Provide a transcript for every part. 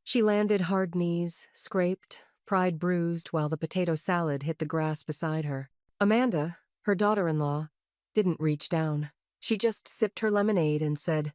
She landed hard knees, scraped, pride bruised while the potato salad hit the grass beside her. Amanda, her daughter-in-law, didn't reach down. She just sipped her lemonade and said,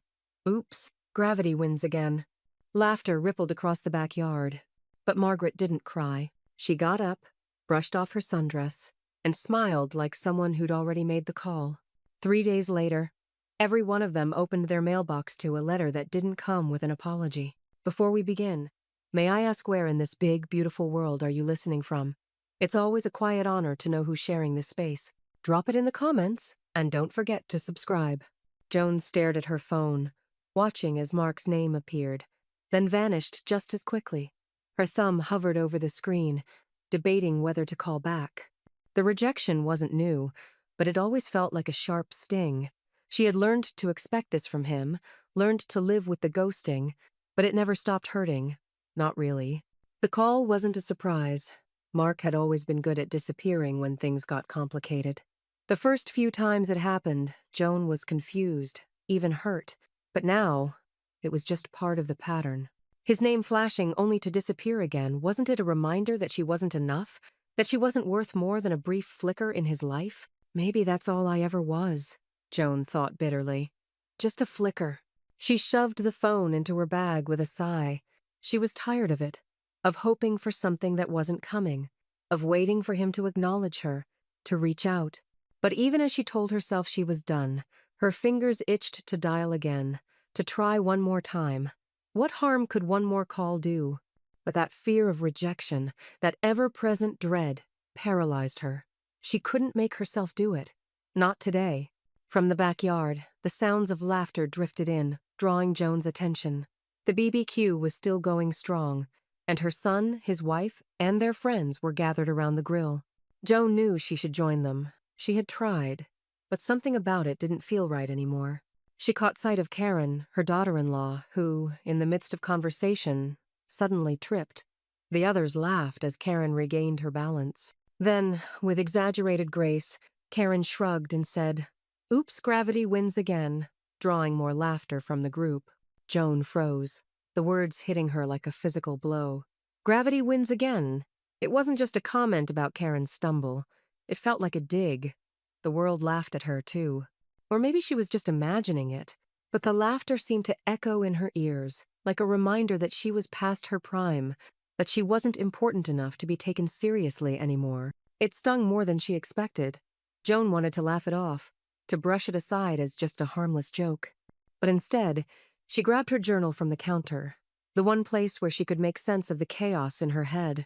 "Oops, gravity wins again." Laughter rippled across the backyard. But Margaret didn't cry. She got up, brushed off her sundress, and smiled like someone who'd already made the call. 3 days later, every one of them opened their mailbox to a letter that didn't come with an apology. Before we begin, may I ask where in this big, beautiful world are you listening from? It's always a quiet honor to know who's sharing this space. Drop it in the comments, and don't forget to subscribe. Joan stared at her phone, watching as Mark's name appeared, then vanished just as quickly. Her thumb hovered over the screen, debating whether to call back. The rejection wasn't new, but it always felt like a sharp sting. She had learned to expect this from him, learned to live with the ghosting, but it never stopped hurting. Not really. The call wasn't a surprise. Mark had always been good at disappearing when things got complicated. The first few times it happened, Joan was confused, even hurt. But now, it was just part of the pattern. His name flashing only to disappear again, wasn't it a reminder that she wasn't enough? That she wasn't worth more than a brief flicker in his life? Maybe that's all I ever was, Joan thought bitterly. Just a flicker. She shoved the phone into her bag with a sigh. She was tired of it, of hoping for something that wasn't coming, of waiting for him to acknowledge her, to reach out. But even as she told herself she was done, her fingers itched to dial again, to try one more time. What harm could one more call do? But that fear of rejection, that ever-present dread, paralyzed her. She couldn't make herself do it. Not today. From the backyard, the sounds of laughter drifted in, drawing Joan's attention. The BBQ was still going strong, and her son, his wife, and their friends were gathered around the grill. Joan knew she should join them. She had tried, but something about it didn't feel right anymore. She caught sight of Karen, her daughter-in-law, who, in the midst of conversation, suddenly tripped. The others laughed as Karen regained her balance. Then, with exaggerated grace, Karen shrugged and said, "Oops, gravity wins again," drawing more laughter from the group. Joan froze, the words hitting her like a physical blow. Gravity wins again. It wasn't just a comment about Karen's stumble. It felt like a dig. The world laughed at her, too. Or maybe she was just imagining it. But the laughter seemed to echo in her ears, like a reminder that she was past her prime, that she wasn't important enough to be taken seriously anymore. It stung more than she expected. Joan wanted to laugh it off, to brush it aside as just a harmless joke. But instead, she grabbed her journal from the counter, the one place where she could make sense of the chaos in her head.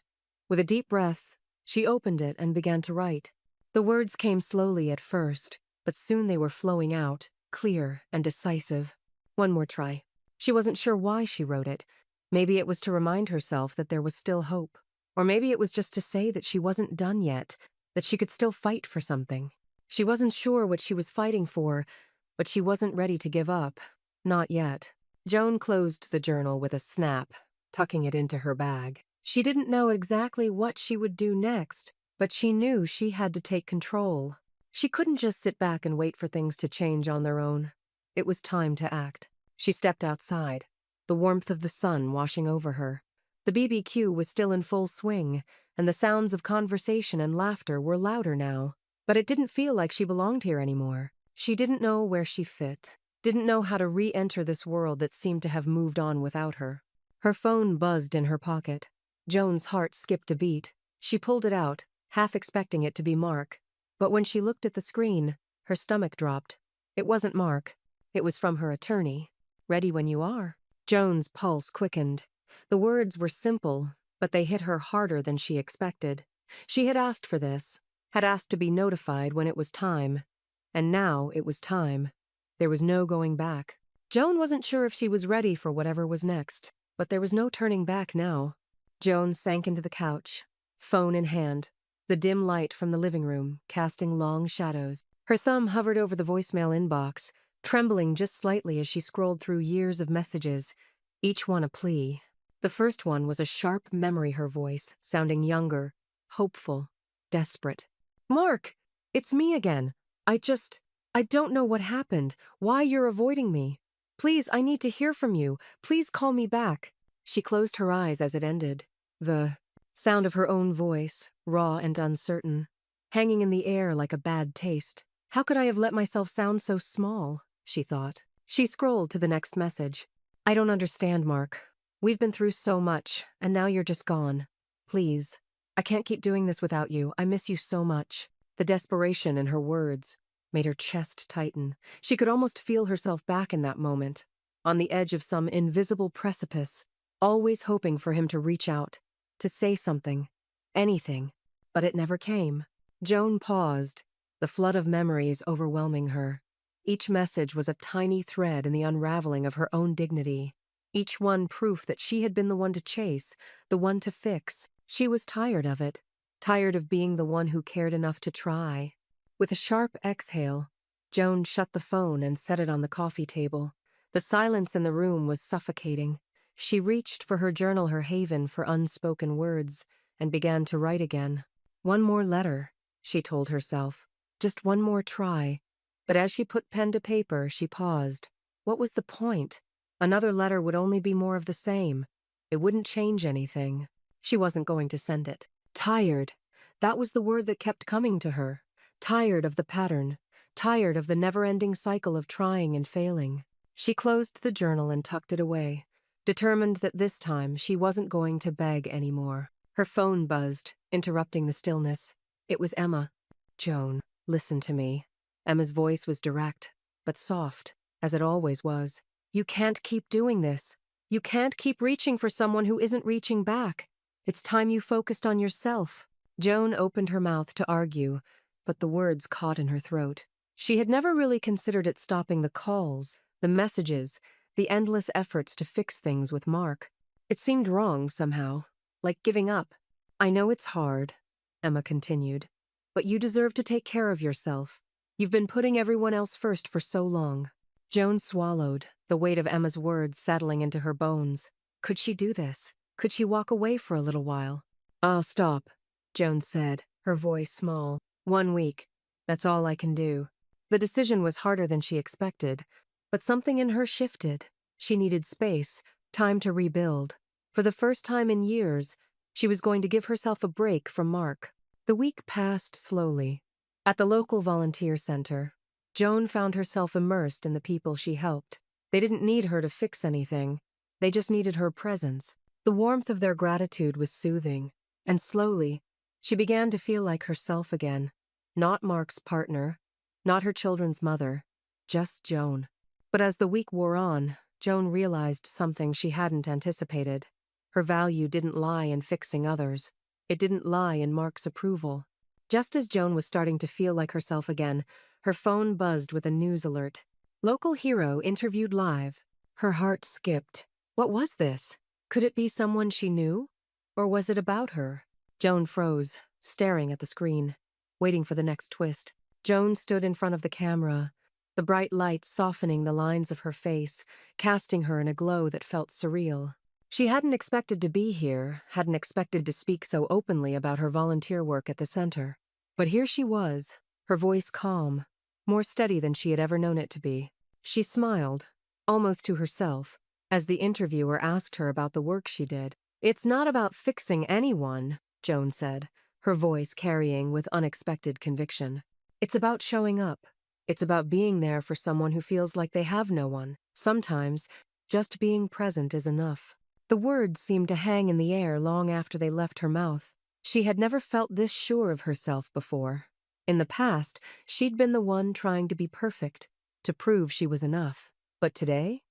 With a deep breath, she opened it and began to write. The words came slowly at first, but soon they were flowing out, clear and decisive. One more try. She wasn't sure why she wrote it. Maybe it was to remind herself that there was still hope. Or maybe it was just to say that she wasn't done yet, that she could still fight for something. She wasn't sure what she was fighting for, but she wasn't ready to give up. Not yet. Joan closed the journal with a snap, tucking it into her bag. She didn't know exactly what she would do next, but she knew she had to take control. She couldn't just sit back and wait for things to change on their own. It was time to act. She stepped outside, the warmth of the sun washing over her. The BBQ was still in full swing, and the sounds of conversation and laughter were louder now. But it didn't feel like she belonged here anymore. She didn't know where she fit, didn't know how to re-enter this world that seemed to have moved on without her. Her phone buzzed in her pocket. Joan's heart skipped a beat. She pulled it out, half expecting it to be Mark. But when she looked at the screen, her stomach dropped. It wasn't Mark. It was from her attorney. "Ready when you are." Joan's pulse quickened. The words were simple, but they hit her harder than she expected. She had asked for this, had asked to be notified when it was time. And now it was time. There was no going back. Joan wasn't sure if she was ready for whatever was next, but there was no turning back now. Joan sank into the couch, phone in hand, the dim light from the living room casting long shadows. Her thumb hovered over the voicemail inbox, trembling just slightly as she scrolled through years of messages, each one a plea. The first one was a sharp memory her voice, sounding younger, hopeful, desperate. "Mark, it's me again. I don't know what happened, why you're avoiding me. Please, I need to hear from you. Please call me back." She closed her eyes as it ended. The sound of her own voice, raw and uncertain, hanging in the air like a bad taste. How could I have let myself sound so small? She thought. She scrolled to the next message. I don't understand, Mark. We've been through so much, and now you're just gone. Please. I can't keep doing this without you. I miss you so much. The desperation in her words made her chest tighten. She could almost feel herself back in that moment, on the edge of some invisible precipice, always hoping for him to reach out, to say something, anything. But it never came. Joan paused, the flood of memories overwhelming her. Each message was a tiny thread in the unraveling of her own dignity. Each one proof that she had been the one to chase, the one to fix. She was tired of it, tired of being the one who cared enough to try. With a sharp exhale, Joan shut the phone and set it on the coffee table. The silence in the room was suffocating. She reached for her journal, her haven for unspoken words, and began to write again. One more letter, she told herself. Just one more try. But as she put pen to paper, she paused. What was the point? Another letter would only be more of the same. It wouldn't change anything. She wasn't going to send it. Tired. That was the word that kept coming to her. Tired of the pattern. Tired of the never-ending cycle of trying and failing. She closed the journal and tucked it away, determined that this time she wasn't going to beg anymore. Her phone buzzed, interrupting the stillness. It was Emma. Joan, listen to me. Emma's voice was direct, but soft, as it always was. You can't keep doing this. You can't keep reaching for someone who isn't reaching back. It's time you focused on yourself. Joan opened her mouth to argue, but the words caught in her throat. She had never really considered it stopping the calls, the messages, the endless efforts to fix things with Mark. It seemed wrong somehow, like giving up. I know it's hard, Emma continued, but you deserve to take care of yourself. You've been putting everyone else first for so long. Joan swallowed, the weight of Emma's words settling into her bones. Could she do this? Could she walk away for a little while? I'll stop, Joan said, her voice small. 1 week. That's all I can do. The decision was harder than she expected, but something in her shifted. She needed space, time to rebuild. For the first time in years, she was going to give herself a break from Mark. The week passed slowly. At the local volunteer center, Joan found herself immersed in the people she helped. They didn't need her to fix anything. They just needed her presence. The warmth of their gratitude was soothing, and slowly, she began to feel like herself again. Not Mark's partner, not her children's mother, just Joan. But as the week wore on, Joan realized something she hadn't anticipated. Her value didn't lie in fixing others. It didn't lie in Mark's approval. Just as Joan was starting to feel like herself again, her phone buzzed with a news alert. Local hero interviewed live. Her heart skipped. What was this? Could it be someone she knew? Or was it about her? Joan froze, staring at the screen, waiting for the next twist. Joan stood in front of the camera, the bright light softening the lines of her face, casting her in a glow that felt surreal. She hadn't expected to be here, hadn't expected to speak so openly about her volunteer work at the center. But here she was, her voice calm, more steady than she had ever known it to be. She smiled, almost to herself, as the interviewer asked her about the work she did. It's not about fixing anyone, Joan said, her voice carrying with unexpected conviction. It's about showing up. It's about being there for someone who feels like they have no one. Sometimes, just being present is enough. The words seemed to hang in the air long after they left her mouth. She had never felt this sure of herself before. In the past, she'd been the one trying to be perfect, to prove she was enough. But today,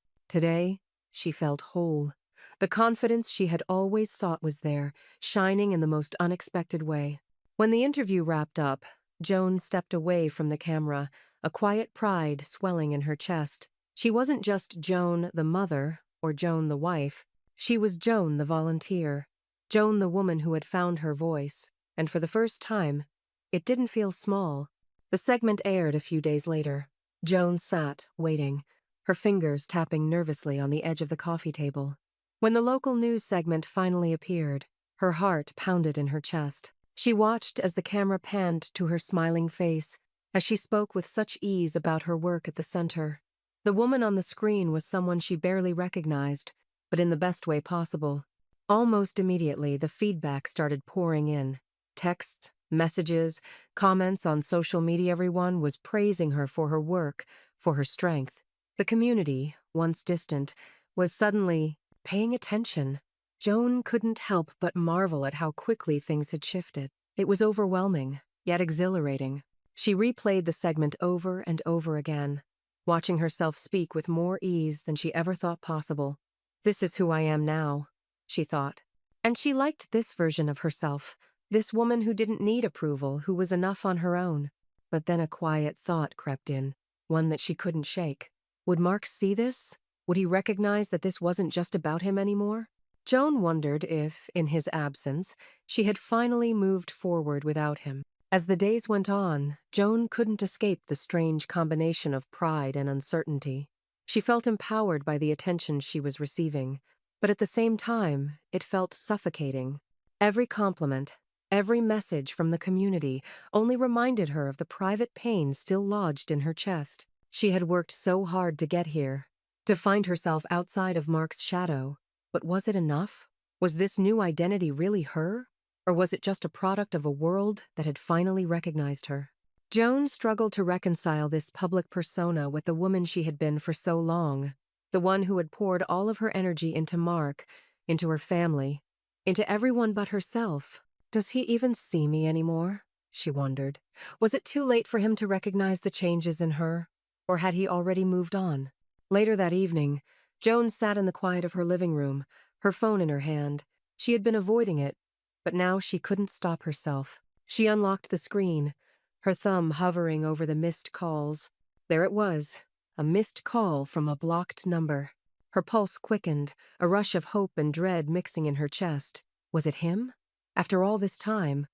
she felt whole. The confidence she had always sought was there, shining in the most unexpected way. When the interview wrapped up, Joan stepped away from the camera, a quiet pride swelling in her chest. She wasn't just Joan the mother or Joan the wife. She was Joan the volunteer, Joan the woman who had found her voice, and for the first time, it didn't feel small. The segment aired a few days later. Joan sat, waiting, her fingers tapping nervously on the edge of the coffee table. When the local news segment finally appeared, her heart pounded in her chest. She watched as the camera panned to her smiling face, as she spoke with such ease about her work at the center. The woman on the screen was someone she barely recognized, but in the best way possible. Almost immediately, the feedback started pouring in. Texts, messages, comments on social media. Everyone was praising her for her work, for her strength. The community, once distant, was suddenly paying attention. Joan couldn't help but marvel at how quickly things had shifted. It was overwhelming, yet exhilarating. She replayed the segment over and over again, watching herself speak with more ease than she ever thought possible. This is who I am now, she thought. And she liked this version of herself, this woman who didn't need approval, who was enough on her own. But then a quiet thought crept in, one that she couldn't shake. Would Mark see this? Would he recognize that this wasn't just about him anymore? Joan wondered if, in his absence, she had finally moved forward without him. As the days went on, Joan couldn't escape the strange combination of pride and uncertainty. She felt empowered by the attention she was receiving, but at the same time, it felt suffocating. Every compliment, every message from the community only reminded her of the private pain still lodged in her chest. She had worked so hard to get here, to find herself outside of Mark's shadow. But was it enough? Was this new identity really her? Or was it just a product of a world that had finally recognized her? Joan struggled to reconcile this public persona with the woman she had been for so long, the one who had poured all of her energy into Mark, into her family, into everyone but herself. Does he even see me anymore? She wondered. Was it too late for him to recognize the changes in her? Or had he already moved on? Later that evening, Joan sat in the quiet of her living room, her phone in her hand. She had been avoiding it, but now she couldn't stop herself. She unlocked the screen, her thumb hovering over the missed calls. There it was, a missed call from a blocked number. Her pulse quickened, a rush of hope and dread mixing in her chest. Was it him? After all this time,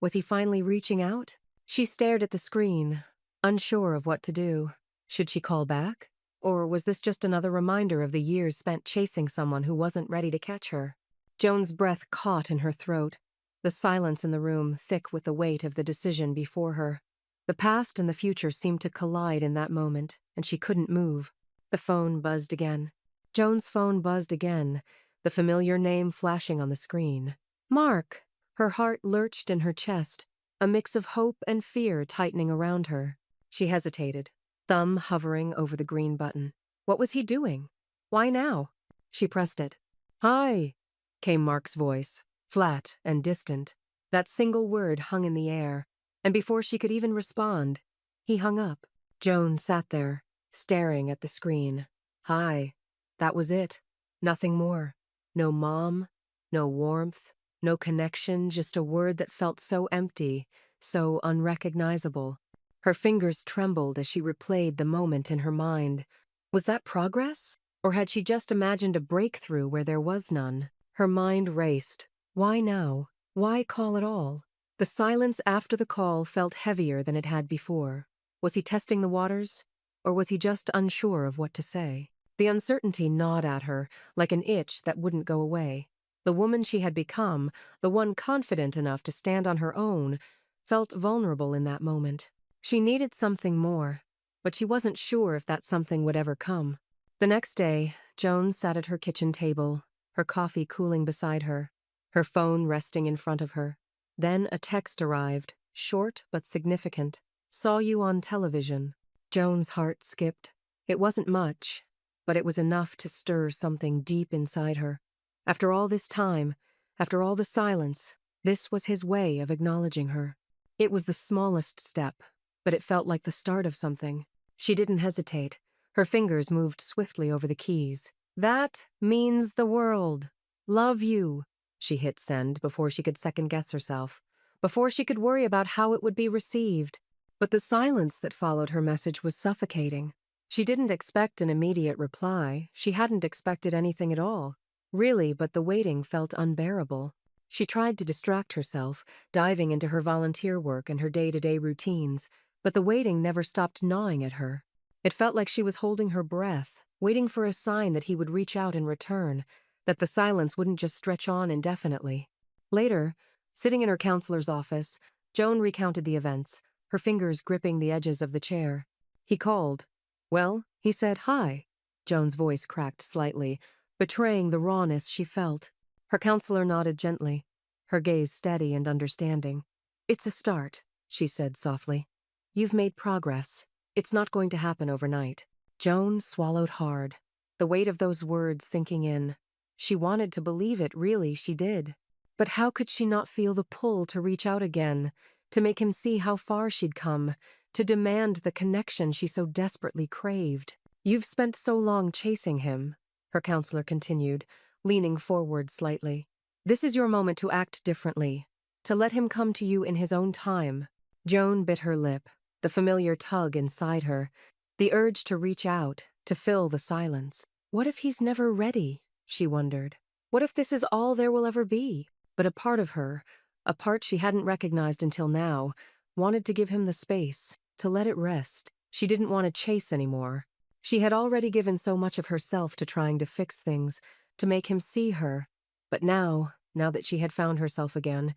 was he finally reaching out? She stared at the screen, unsure of what to do. Should she call back? Or was this just another reminder of the years spent chasing someone who wasn't ready to catch her? Joan's breath caught in her throat, the silence in the room thick with the weight of the decision before her. The past and the future seemed to collide in that moment, and she couldn't move. The phone buzzed again. Joan's phone buzzed again, the familiar name flashing on the screen. Mark! Her heart lurched in her chest, a mix of hope and fear tightening around her. She hesitated, thumb hovering over the green button. What was he doing? Why now? She pressed it. Hi, came Mark's voice, flat and distant. That single word hung in the air, and before she could even respond, he hung up. Joan sat there, staring at the screen. Hi. That was it. Nothing more. No mom, no warmth, no connection, just a word that felt so empty, so unrecognizable. Her fingers trembled as she replayed the moment in her mind. Was that progress? Or had she just imagined a breakthrough where there was none? Her mind raced. Why now? Why call at all? The silence after the call felt heavier than it had before. Was he testing the waters? Or was he just unsure of what to say? The uncertainty gnawed at her, like an itch that wouldn't go away. The woman she had become, the one confident enough to stand on her own, felt vulnerable in that moment. She needed something more, but she wasn't sure if that something would ever come. The next day, Joan sat at her kitchen table, her coffee cooling beside her, her phone resting in front of her. Then a text arrived, short but significant. Saw you on television. Joan's heart skipped. It wasn't much, but it was enough to stir something deep inside her. After all this time, after all the silence, this was his way of acknowledging her. It was the smallest step, but it felt like the start of something. She didn't hesitate. Her fingers moved swiftly over the keys. That means the world. Love you. She hit send before she could second-guess herself, before she could worry about how it would be received. But the silence that followed her message was suffocating. She didn't expect an immediate reply. She hadn't expected anything at all. Really, but the waiting felt unbearable. She tried to distract herself, diving into her volunteer work and her day-to-day routines, but the waiting never stopped gnawing at her. It felt like she was holding her breath, waiting for a sign that he would reach out in return, that the silence wouldn't just stretch on indefinitely. Later, sitting in her counselor's office, Joan recounted the events, her fingers gripping the edges of the chair. He called. Well, he said hi. Joan's voice cracked slightly, betraying the rawness she felt. Her counselor nodded gently, her gaze steady and understanding. "It's a start," she said softly. "You've made progress. It's not going to happen overnight." Joan swallowed hard, the weight of those words sinking in. She wanted to believe it, really, she did. But how could she not feel the pull to reach out again, to make him see how far she'd come, to demand the connection she so desperately craved? "You've spent so long chasing him," her counselor continued, leaning forward slightly. "This is your moment to act differently, to let him come to you in his own time." Joan bit her lip, the familiar tug inside her, the urge to reach out, to fill the silence. What if he's never ready, she wondered. What if this is all there will ever be? But a part of her, a part she hadn't recognized until now, wanted to give him the space, to let it rest. She didn't want to chase anymore. She had already given so much of herself to trying to fix things, to make him see her. But now that she had found herself again,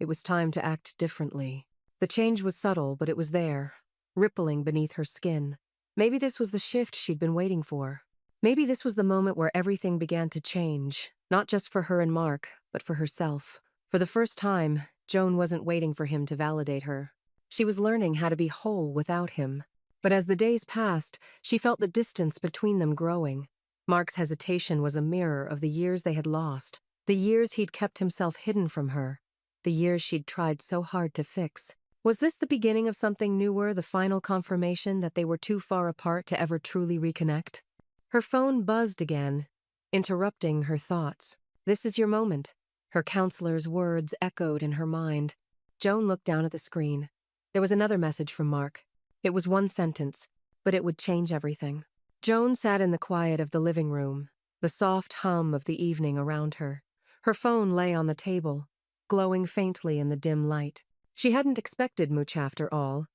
it was time to act differently. The change was subtle, but it was there, rippling beneath her skin. Maybe this was the shift she'd been waiting for. Maybe this was the moment where everything began to change, not just for her and Mark, but for herself. For the first time, Joan wasn't waiting for him to validate her. She was learning how to be whole without him. But as the days passed, she felt the distance between them growing. Mark's hesitation was a mirror of the years they had lost, the years he'd kept himself hidden from her, the years she'd tried so hard to fix. Was this the beginning of something newer, the final confirmation that they were too far apart to ever truly reconnect? Her phone buzzed again, interrupting her thoughts. "This is your moment." Her counselor's words echoed in her mind. Joan looked down at the screen. There was another message from Mark. It was one sentence, but it would change everything. Joan sat in the quiet of the living room, the soft hum of the evening around her. Her phone lay on the table, glowing faintly in the dim light. She hadn't expected much after all.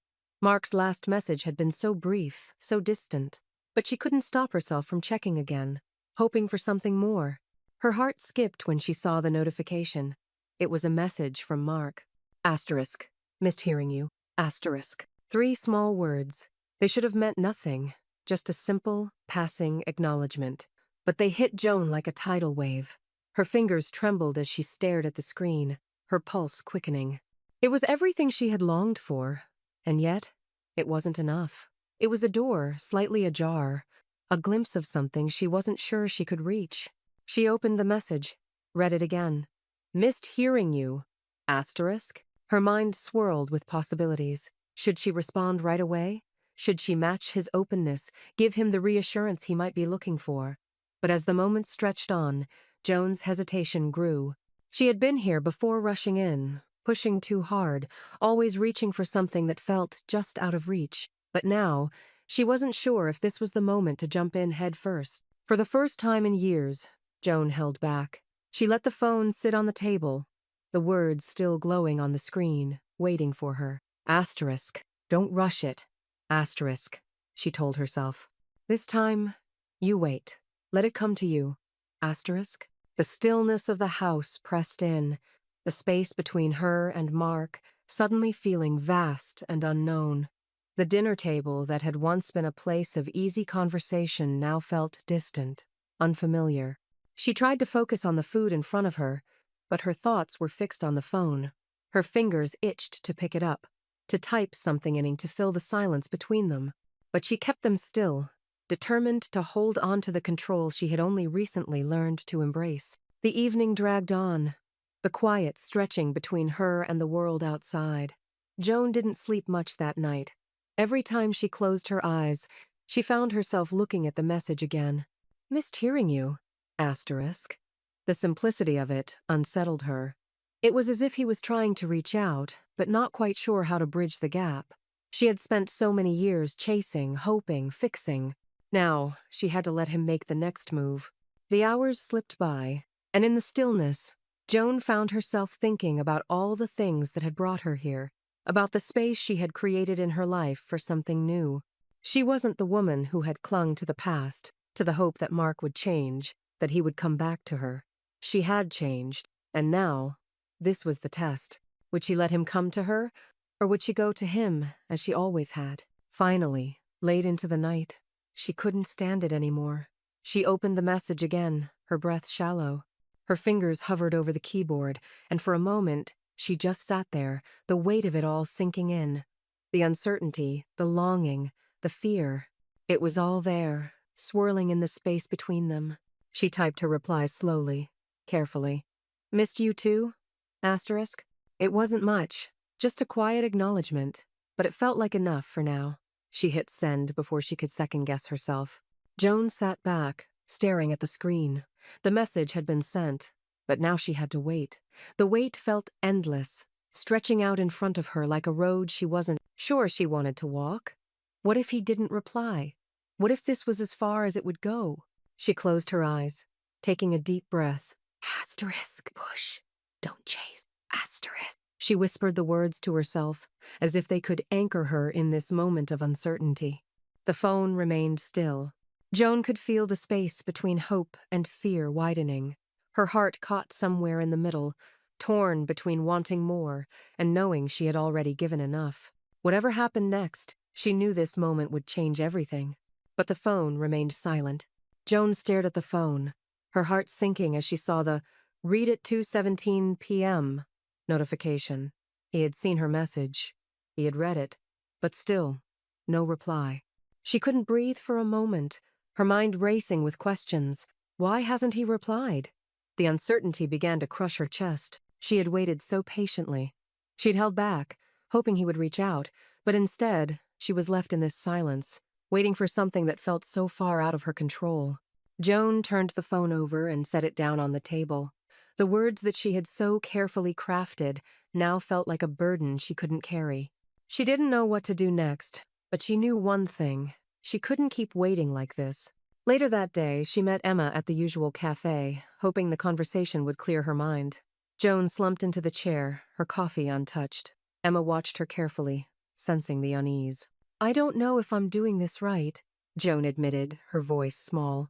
Mark's last message had been so brief, so distant. But she couldn't stop herself from checking again, hoping for something more. Her heart skipped when she saw the notification. It was a message from Mark. Asterisk. Missed hearing you. Asterisk. 3 small words. They should have meant nothing, just a simple, passing acknowledgement. But they hit Joan like a tidal wave. Her fingers trembled as she stared at the screen, her pulse quickening. It was everything she had longed for, and yet it wasn't enough. It was a door, slightly ajar, a glimpse of something she wasn't sure she could reach. She opened the message, read it again. "Missed hearing you." Asterisk. Her mind swirled with possibilities. Should she respond right away? Should she match his openness, give him the reassurance he might be looking for? But as the moments stretched on, Joan's hesitation grew. She had been here before rushing in, pushing too hard, always reaching for something that felt just out of reach. But now, she wasn't sure if this was the moment to jump in head first. For the first time in years, Joan held back. She let the phone sit on the table, the words still glowing on the screen, waiting for her. Asterisk. Don't rush it. Asterisk, she told herself. This time, you wait. Let it come to you. Asterisk. The stillness of the house pressed in, the space between her and Mark suddenly feeling vast and unknown. The dinner table that had once been a place of easy conversation now felt distant, unfamiliar. She tried to focus on the food in front of her, but her thoughts were fixed on the phone. Her fingers itched to pick it up, to type something in to fill the silence between them. But she kept them still, determined to hold on to the control she had only recently learned to embrace. The evening dragged on, the quiet stretching between her and the world outside. Joan didn't sleep much that night. Every time she closed her eyes, she found herself looking at the message again. "Missed hearing you." Asterisk. The simplicity of it unsettled her. It was as if he was trying to reach out, but not quite sure how to bridge the gap. She had spent so many years chasing, hoping, fixing. Now, she had to let him make the next move. The hours slipped by, and in the stillness, Joan found herself thinking about all the things that had brought her here, about the space she had created in her life for something new. She wasn't the woman who had clung to the past, to the hope that Mark would change, that he would come back to her. She had changed, and now, this was the test. Would she let him come to her, or would she go to him, as she always had? Finally, late into the night, she couldn't stand it anymore. She opened the message again, her breath shallow. Her fingers hovered over the keyboard, and for a moment, she just sat there, the weight of it all sinking in. The uncertainty, the longing, the fear. It was all there, swirling in the space between them. She typed her reply slowly, carefully. Missed you too? Asterisk. It wasn't much, just a quiet acknowledgement, but it felt like enough for now. She hit send before she could second-guess herself. Joan sat back, staring at the screen. The message had been sent, but now she had to wait. The wait felt endless, stretching out in front of her like a road she wasn't sure she wanted to walk. What if he didn't reply? What if this was as far as it would go? She closed her eyes, taking a deep breath. Asterisk, push, don't chase. Asterisk. She whispered the words to herself, as if they could anchor her in this moment of uncertainty. The phone remained still. Joan could feel the space between hope and fear widening. Her heart caught somewhere in the middle, torn between wanting more and knowing she had already given enough. Whatever happened next, she knew this moment would change everything. But the phone remained silent. Joan stared at the phone, her heart sinking as she saw the "Read at 2:17 p.m." notification. He had seen her message. He had read it. But still, no reply. She couldn't breathe for a moment, her mind racing with questions. Why hasn't he replied? The uncertainty began to crush her chest. She had waited so patiently. She'd held back, hoping he would reach out, but instead, she was left in this silence, waiting for something that felt so far out of her control. Joan turned the phone over and set it down on the table. The words that she had so carefully crafted now felt like a burden she couldn't carry. She didn't know what to do next, but she knew one thing. She couldn't keep waiting like this. Later that day, she met Emma at the usual cafe, hoping the conversation would clear her mind. Joan slumped into the chair, her coffee untouched. Emma watched her carefully, sensing the unease. I don't know if I'm doing this right, Joan admitted, her voice small.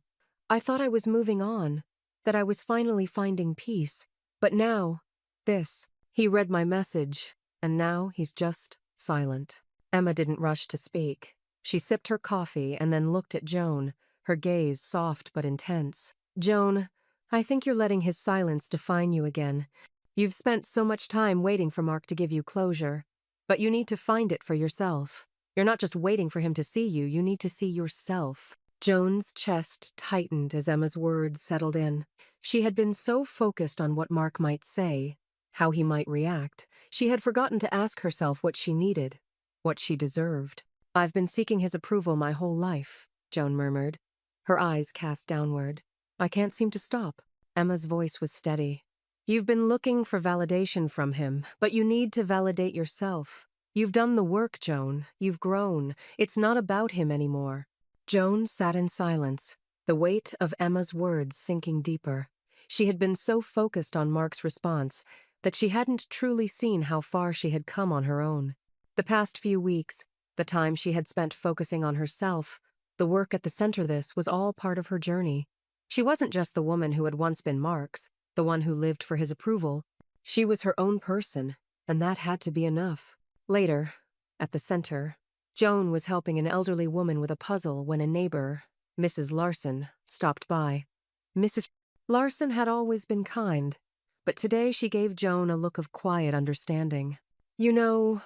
I thought I was moving on, that I was finally finding peace. But now, this. He read my message, and now he's just silent. Emma didn't rush to speak. She sipped her coffee and then looked at Joan, her gaze soft but intense. Joan, I think you're letting his silence define you again. You've spent so much time waiting for Mark to give you closure, but you need to find it for yourself. You're not just waiting for him to see you, you need to see yourself. Joan's chest tightened as Emma's words settled in. She had been so focused on what Mark might say, how he might react, she had forgotten to ask herself what she needed, what she deserved. I've been seeking his approval my whole life, Joan murmured, her eyes cast downward. I can't seem to stop. Emma's voice was steady. You've been looking for validation from him, but you need to validate yourself. You've done the work, Joan. You've grown. It's not about him anymore. Joan sat in silence, the weight of Emma's words sinking deeper. She had been so focused on Mark's response that she hadn't truly seen how far she had come on her own. The past few weeks, the time she had spent focusing on herself, the work at the center of this was all part of her journey. She wasn't just the woman who had once been Mark's, the one who lived for his approval. She was her own person, and that had to be enough. Later, at the center, Joan was helping an elderly woman with a puzzle when a neighbor, Mrs. Larson, stopped by. Mrs. Larson had always been kind, but today she gave Joan a look of quiet understanding. You know,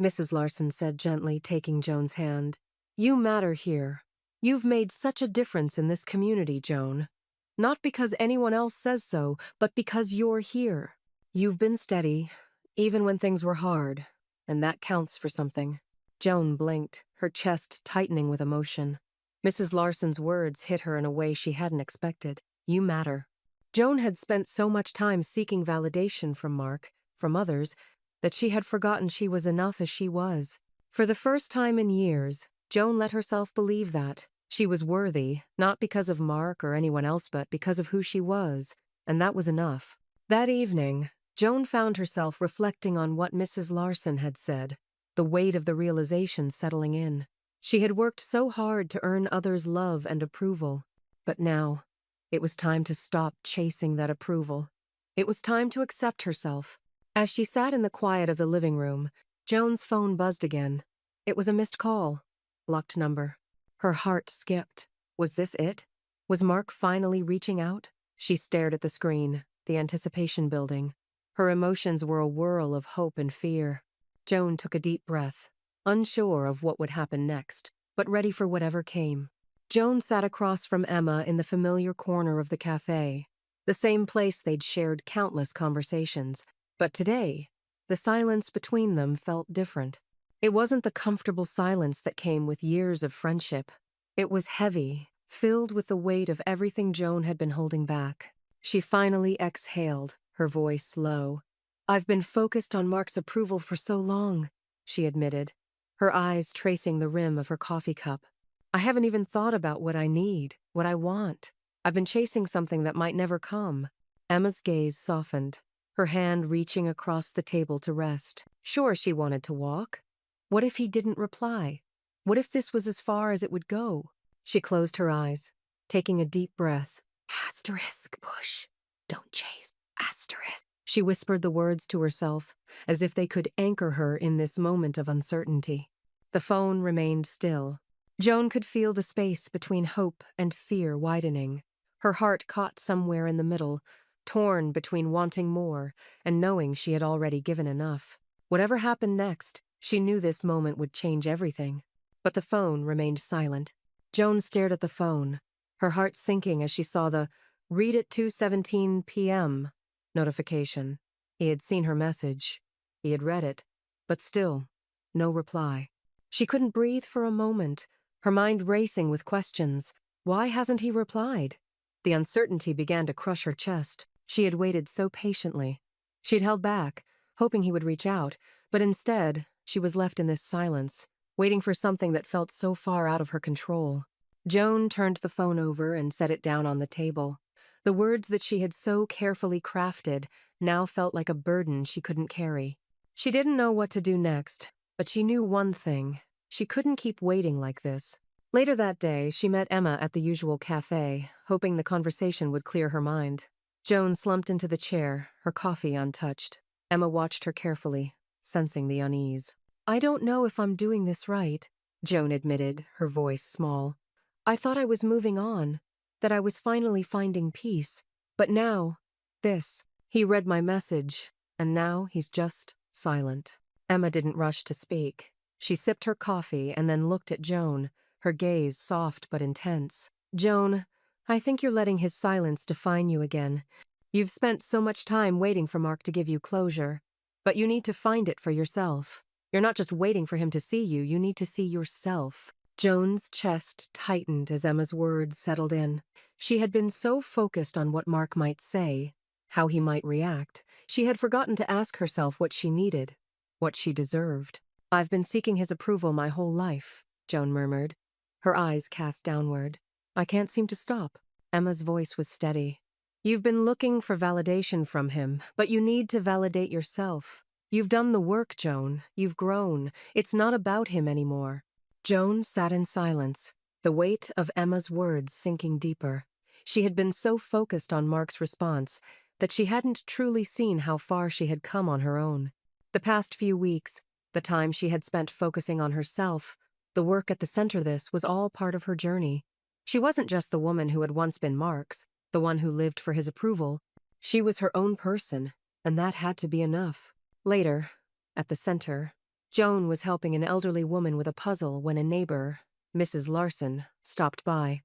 Mrs. Larson said gently, taking Joan's hand, you matter here. You've made such a difference in this community, Joan. Not because anyone else says so, but because you're here. You've been steady, even when things were hard, and that counts for something. Joan blinked, her chest tightening with emotion. Mrs. Larson's words hit her in a way she hadn't expected. You matter. Joan had spent so much time seeking validation from Mark, from others, that she had forgotten she was enough as she was. For the first time in years, Joan let herself believe that. She was worthy, not because of Mark or anyone else but because of who she was, and that was enough. That evening, Joan found herself reflecting on what Mrs. Larson had said, the weight of the realization settling in. She had worked so hard to earn others' love and approval, but now, it was time to stop chasing that approval. It was time to accept herself. As she sat in the quiet of the living room, Joan's phone buzzed again. It was a missed call. Blocked number. Her heart skipped. Was this it? Was Mark finally reaching out? She stared at the screen, the anticipation building. Her emotions were a whirl of hope and fear. Joan took a deep breath, unsure of what would happen next, but ready for whatever came. Joan sat across from Emma in the familiar corner of the cafe, the same place they'd shared countless conversations. But today, the silence between them felt different. It wasn't the comfortable silence that came with years of friendship. It was heavy, filled with the weight of everything Joan had been holding back. She finally exhaled, her voice low. "I've been focused on Mark's approval for so long," she admitted, her eyes tracing the rim of her coffee cup. "I haven't even thought about what I need, what I want. I've been chasing something that might never come." Emma's gaze softened, her hand reaching across the table to rest. Sure, she wanted to walk. What if he didn't reply? What if this was as far as it would go? She closed her eyes, taking a deep breath. Asterisk, push, don't chase. Asterisk. She whispered the words to herself, as if they could anchor her in this moment of uncertainty. The phone remained still. Joan could feel the space between hope and fear widening. Her heart caught somewhere in the middle, torn between wanting more and knowing she had already given enough. Whatever happened next, she knew this moment would change everything. But the phone remained silent. Joan stared at the phone, her heart sinking as she saw the "read at 2:17 p.m." notification. He had seen her message. He had read it. But still, no reply. She couldn't breathe for a moment, her mind racing with questions. Why hasn't he replied? The uncertainty began to crush her chest. She had waited so patiently. She'd held back, hoping he would reach out, but instead, she was left in this silence, waiting for something that felt so far out of her control. Joan turned the phone over and set it down on the table. The words that she had so carefully crafted now felt like a burden she couldn't carry. She didn't know what to do next, but she knew one thing. She couldn't keep waiting like this. Later that day, she met Emma at the usual cafe, hoping the conversation would clear her mind. Joan slumped into the chair, her coffee untouched. Emma watched her carefully, sensing the unease. "I don't know if I'm doing this right," Joan admitted, her voice small. "I thought I was moving on, that I was finally finding peace. But now, this. He read my message, and now he's just silent." Emma didn't rush to speak. She sipped her coffee and then looked at Joan, her gaze soft but intense. "Joan, I think you're letting his silence define you again. You've spent so much time waiting for Mark to give you closure, but you need to find it for yourself. You're not just waiting for him to see you, you need to see yourself." Joan's chest tightened as Emma's words settled in. She had been so focused on what Mark might say, how he might react, she had forgotten to ask herself what she needed, what she deserved. "I've been seeking his approval my whole life," Joan murmured, her eyes cast downward. "I can't seem to stop." Emma's voice was steady. "You've been looking for validation from him, but you need to validate yourself. You've done the work, Joan. You've grown. It's not about him anymore." Joan sat in silence, the weight of Emma's words sinking deeper. She had been so focused on Mark's response that she hadn't truly seen how far she had come on her own. The past few weeks, the time she had spent focusing on herself, the work at the center of this was all part of her journey. She wasn't just the woman who had once been Mark's, the one who lived for his approval. She was her own person, and that had to be enough. Later, at the center, Joan was helping an elderly woman with a puzzle when a neighbor, Mrs. Larson, stopped by.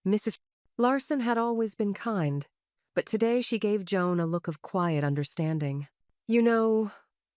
Mrs. Larson had always been kind, but today she gave Joan a look of quiet understanding. "You know,"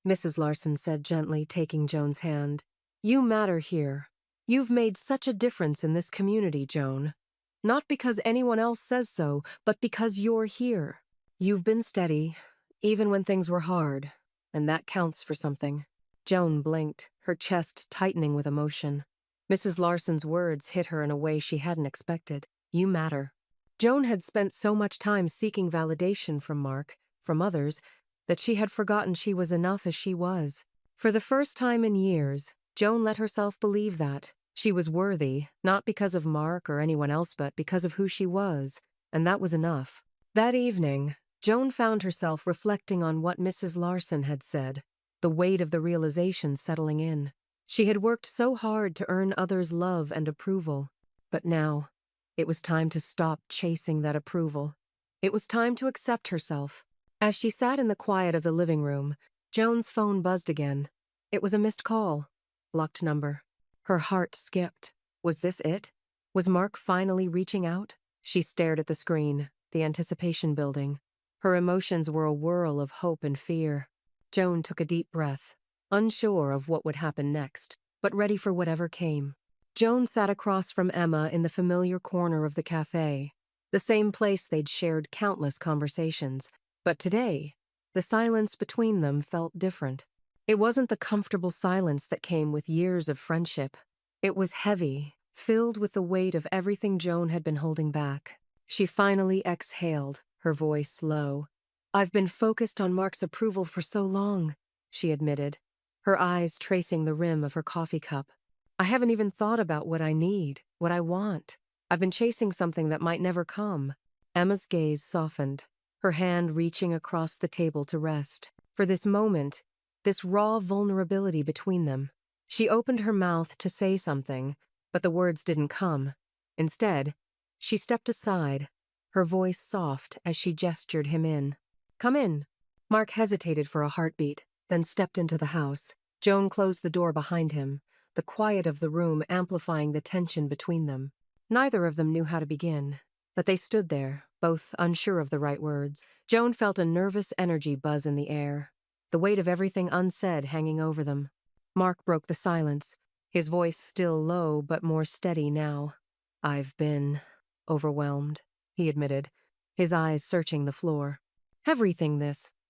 Mrs. Larson said gently, taking Joan's hand, "you matter here. You've made such a difference in this community, Joan. Not because anyone else says so, but because you're here. You've been steady, even when things were hard, and that counts for something." Joan blinked, her chest tightening with emotion. Mrs. Larson's words hit her in a way she hadn't expected. You matter. Joan had spent so much time seeking validation from Mark, from others, that she had forgotten she was enough as she was. For the first time in years, Joan let herself believe that. She was worthy, not because of Mark or anyone else but because of who she was, and that was enough. That evening, Joan found herself reflecting on what Mrs. Larson had said, the weight of the realization settling in. She had worked so hard to earn others' love and approval, but now, It was time to stop chasing that approval. It was time to accept herself. As she sat in the quiet of the living room, Joan's phone buzzed again. It was a missed call. Blocked number. Her heart skipped. Was this it? Was Mark finally reaching out? She stared at the screen, the anticipation building. Her emotions were a whirl of hope and fear. Joan took a deep breath, unsure of what would happen next, but ready for whatever came. Joan sat across from Emma in the familiar corner of the cafe, the same place they'd shared countless conversations. But today, the silence between them felt different. It wasn't the comfortable silence that came with years of friendship. It was heavy, filled with the weight of everything Joan had been holding back. She finally exhaled, her voice low. "I've been focused on Mark's approval for so long," she admitted, her eyes tracing the rim of her coffee cup. "I haven't even thought about what I need, what I want. I've been chasing something that might never come." Emma's gaze softened, her hand reaching across the table to rest. For this moment, this raw vulnerability between them. She opened her mouth to say something, but the words didn't come. Instead, she stepped aside, her voice soft as she gestured him in. "Come in." Mark hesitated for a heartbeat, then stepped into the house. Joan closed the door behind him, the quiet of the room amplifying the tension between them. Neither of them knew how to begin, but they stood there, both unsure of the right words. Joan felt a nervous energy buzz in the air, the weight of everything unsaid hanging over them. Mark broke the silence, his voice still low but more steady now. "I've been overwhelmed," he admitted, his eyes searching the floor. "Everything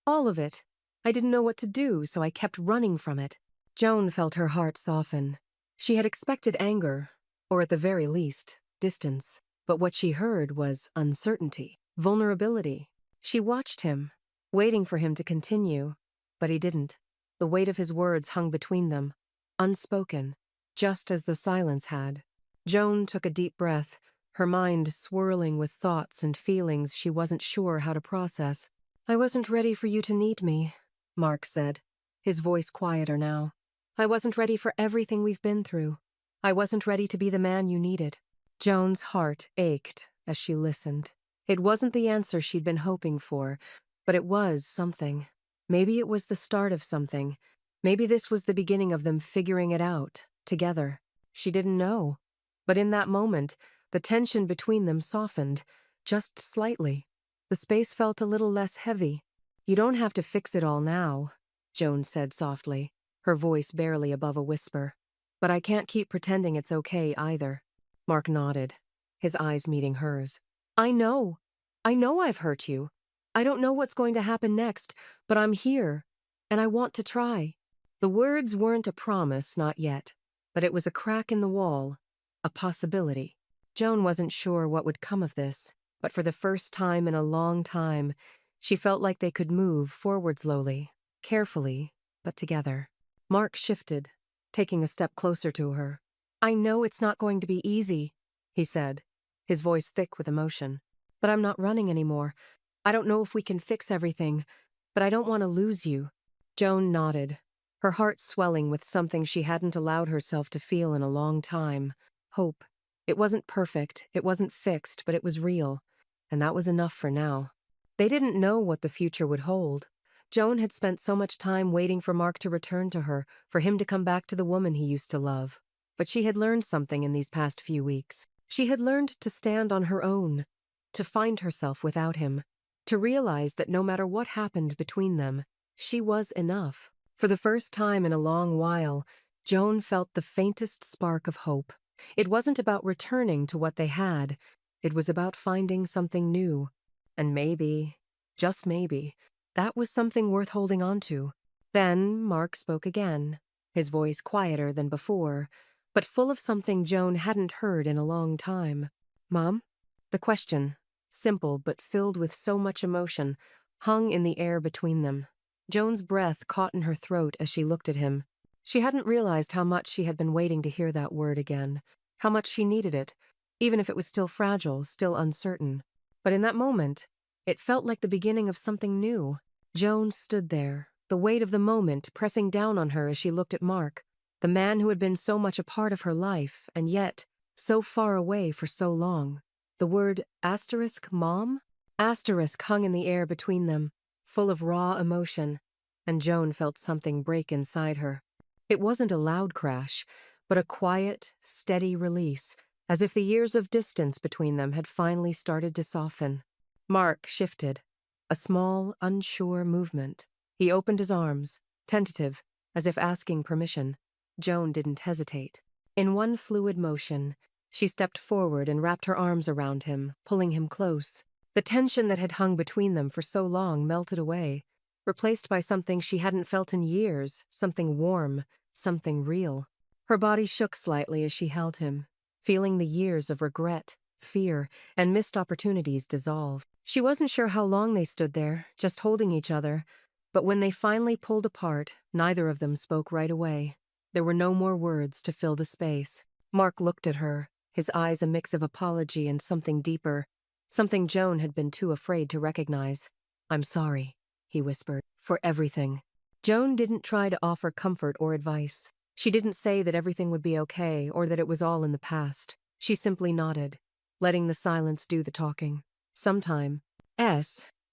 all of it. I didn't know what to do, so I kept running from it." Joan felt her heart soften. She had expected anger, or at the very least, distance. But what she heard was uncertainty, vulnerability. She watched him, waiting for him to continue, but he didn't. The weight of his words hung between them, unspoken, just as the silence had. Joan took a deep breath, her mind swirling with thoughts and feelings she wasn't sure how to process. "I wasn't ready for you to need me," Mark said, his voice quieter now. "I wasn't ready for everything we've been through. I wasn't ready to be the man you needed." Joan's heart ached as she listened. It wasn't the answer she'd been hoping for, but it was something. Maybe it was the start of something. Maybe this was the beginning of them figuring it out, together. She didn't know. But in that moment, the tension between them softened, just slightly. The space felt a little less heavy. "You don't have to fix it all now," Joan said softly, her voice barely above a whisper. "But I can't keep pretending it's okay either." Mark nodded, his eyes meeting hers. I know I've hurt you. I don't know what's going to happen next, but I'm here, and I want to try." The words weren't a promise, not yet, but it was a crack in the wall, a possibility. Joan wasn't sure what would come of this, but for the first time in a long time, she felt like they could move forward slowly, carefully, but together. Mark shifted, taking a step closer to her. "I know it's not going to be easy," he said, his voice thick with emotion. "But I'm not running anymore. I don't know if we can fix everything, but I don't want to lose you." Joan nodded, her heart swelling with something she hadn't allowed herself to feel in a long time. Hope. It wasn't perfect, it wasn't fixed, but it was real, and that was enough for now. They didn't know what the future would hold. Joan had spent so much time waiting for Mark to return to her, for him to come back to the woman he used to love. But she had learned something in these past few weeks. She had learned to stand on her own, to find herself without him, to realize that no matter what happened between them, she was enough. For the first time in a long while, Joan felt the faintest spark of hope. It wasn't about returning to what they had. It was about finding something new. And maybe, just maybe, that was something worth holding on to. Then Mark spoke again, his voice quieter than before, but full of something Joan hadn't heard in a long time. "Mom?" The question, simple but filled with so much emotion, hung in the air between them. Joan's breath caught in her throat as she looked at him. She hadn't realized how much she had been waiting to hear that word again, how much she needed it, even if it was still fragile, still uncertain. But in that moment, it felt like the beginning of something new. Joan stood there, the weight of the moment pressing down on her as she looked at Mark, the man who had been so much a part of her life, and yet so far away for so long. The word asterisk mom? Asterisk hung in the air between them, full of raw emotion, and Joan felt something break inside her. It wasn't a loud crash, but a quiet, steady release, as if the years of distance between them had finally started to soften. Mark shifted, a small, unsure movement. He opened his arms, tentative, as if asking permission. Joan didn't hesitate. In one fluid motion, she stepped forward and wrapped her arms around him, pulling him close. The tension that had hung between them for so long melted away, replaced by something she hadn't felt in years, something warm, something real. Her body shook slightly as she held him, feeling the years of regret, fear, and missed opportunities dissolve. She wasn't sure how long they stood there, just holding each other, but when they finally pulled apart, neither of them spoke right away. There were no more words to fill the space. Mark looked at her, his eyes a mix of apology and something deeper, something Joan had been too afraid to recognize. "I'm sorry," he whispered, "for everything." Joan didn't try to offer comfort or advice. She didn't say that everything would be okay or that it was all in the past. She simply nodded, letting the silence do the talking.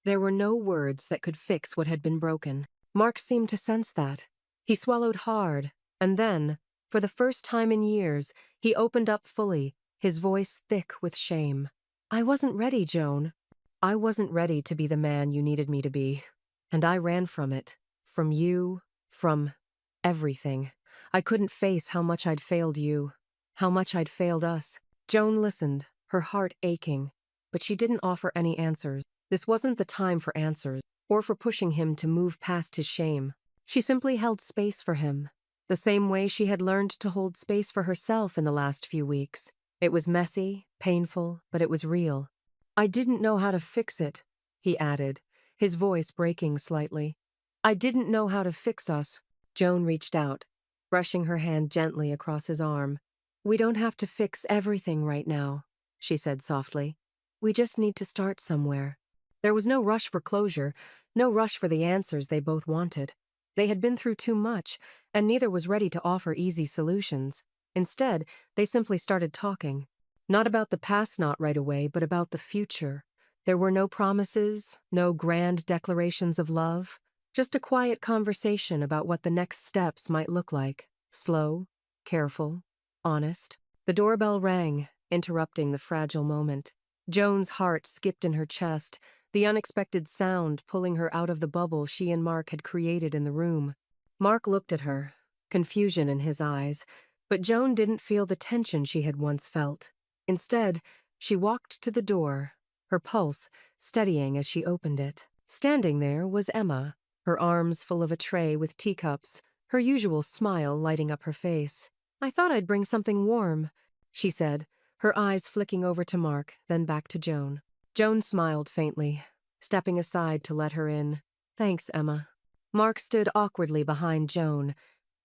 There were no words that could fix what had been broken. Mark seemed to sense that. He swallowed hard, and then, for the first time in years, he opened up fully, his voice thick with shame. "I wasn't ready, Joan. I wasn't ready to be the man you needed me to be. And I ran from it. From you. From everything. I couldn't face how much I'd failed you. How much I'd failed us." Joan listened, her heart aching, but she didn't offer any answers. This wasn't the time for answers, or for pushing him to move past his shame. She simply held space for him, the same way she had learned to hold space for herself in the last few weeks. It was messy, painful, but it was real. "I didn't know how to fix it," he added, his voice breaking slightly. "I didn't know how to fix us." Joan reached out, brushing her hand gently across his arm. "We don't have to fix everything right now," she said softly. "We just need to start somewhere." There was no rush for closure, no rush for the answers they both wanted. They had been through too much, and neither was ready to offer easy solutions. Instead, they simply started talking. Not about the past not right away, but about the future. There were no promises, no grand declarations of love, just a quiet conversation about what the next steps might look like. Slow, careful, honest. The doorbell rang, interrupting the fragile moment. Joan's heart skipped in her chest, the unexpected sound pulling her out of the bubble she and Mark had created in the room. Mark looked at her, confusion in his eyes, but Joan didn't feel the tension she had once felt. Instead, she walked to the door, her pulse steadying as she opened it. Standing there was Emma, her arms full of a tray with teacups, her usual smile lighting up her face. "I thought I'd bring something warm," she said, her eyes flicking over to Mark, then back to Joan. Joan smiled faintly, stepping aside to let her in. "Thanks, Emma." Mark stood awkwardly behind Joan,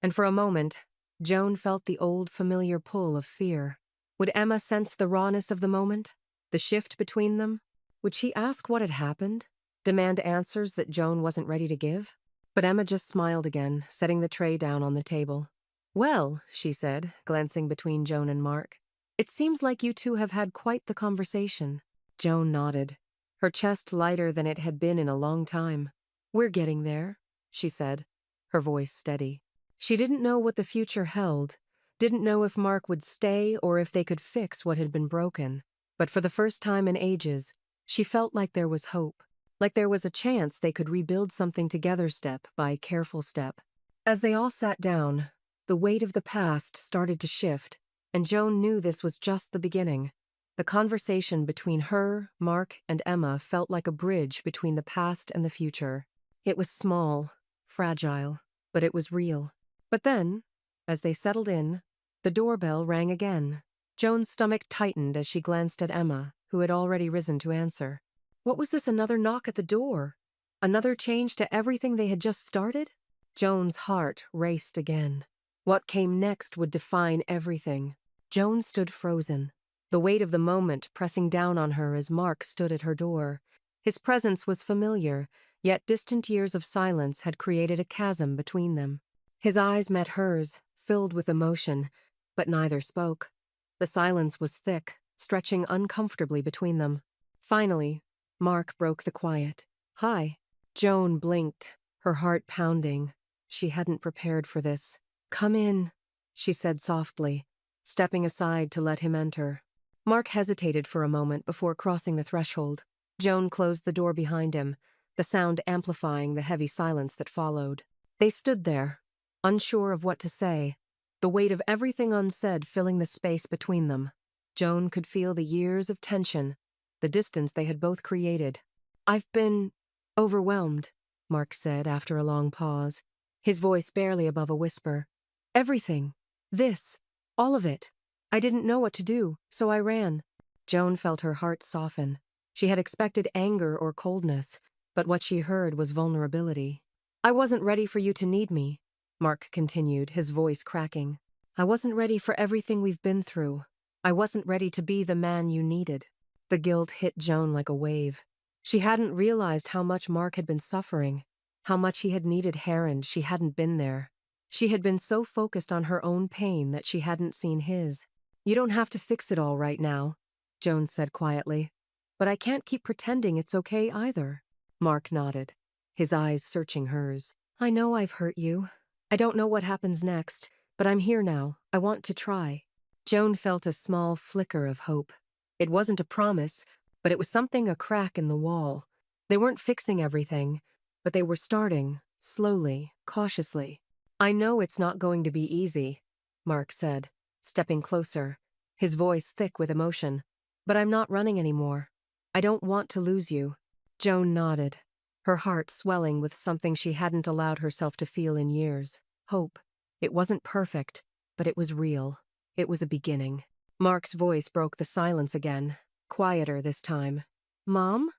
and for a moment, Joan felt the old familiar pull of fear. Would Emma sense the rawness of the moment? The shift between them? Would she ask what had happened? Demand answers that Joan wasn't ready to give? But Emma just smiled again, setting the tray down on the table. "Well," she said, glancing between Joan and Mark, "it seems like you two have had quite the conversation." Joan nodded, her chest lighter than it had been in a long time. "We're getting there," she said, her voice steady. She didn't know what the future held, didn't know if Mark would stay or if they could fix what had been broken. But for the first time in ages, she felt like there was hope, like there was a chance they could rebuild something together step by careful step. As they all sat down, the weight of the past started to shift, and Joan knew this was just the beginning. The conversation between her, Mark, and Emma felt like a bridge between the past and the future. It was small, fragile, but it was real. But then, as they settled in, the doorbell rang again. Joan's stomach tightened as she glanced at Emma, who had already risen to answer. What was this, another knock at the door? Another change to everything they had just started? Joan's heart raced again. What came next would define everything. Joan stood frozen, the weight of the moment pressing down on her as Mark stood at her door. His presence was familiar, yet distant years of silence had created a chasm between them. His eyes met hers, filled with emotion, but neither spoke. The silence was thick, stretching uncomfortably between them. Finally, Mark broke the quiet. "Hi." Joan blinked, her heart pounding. She hadn't prepared for this. "Come in," she said softly, stepping aside to let him enter. Mark hesitated for a moment before crossing the threshold. Joan closed the door behind him, the sound amplifying the heavy silence that followed. They stood there, unsure of what to say, the weight of everything unsaid filling the space between them. Joan could feel the years of tension, the distance they had both created. "I've been overwhelmed," Mark said after a long pause, his voice barely above a whisper. "Everything. This. All of it. I didn't know what to do, so I ran." Joan felt her heart soften. She had expected anger or coldness, but what she heard was vulnerability. "I wasn't ready for you to need me," Mark continued, his voice cracking. "I wasn't ready for everything we've been through. I wasn't ready to be the man you needed." The guilt hit Joan like a wave. She hadn't realized how much Mark had been suffering, how much he had needed her and she hadn't been there. She had been so focused on her own pain that she hadn't seen his. "You don't have to fix it all right now," Joan said quietly. "But I can't keep pretending it's okay either." Mark nodded, his eyes searching hers. "I know I've hurt you. I don't know what happens next, but I'm here now. I want to try." Joan felt a small flicker of hope. It wasn't a promise, but it was something, a crack in the wall. They weren't fixing everything, but they were starting, slowly, cautiously. "I know it's not going to be easy," Mark said, stepping closer, his voice thick with emotion. "But I'm not running anymore. I don't want to lose you." Joan nodded, her heart swelling with something she hadn't allowed herself to feel in years. Hope. It wasn't perfect, but it was real. It was a beginning. Mark's voice broke the silence again, quieter this time. "Mom?"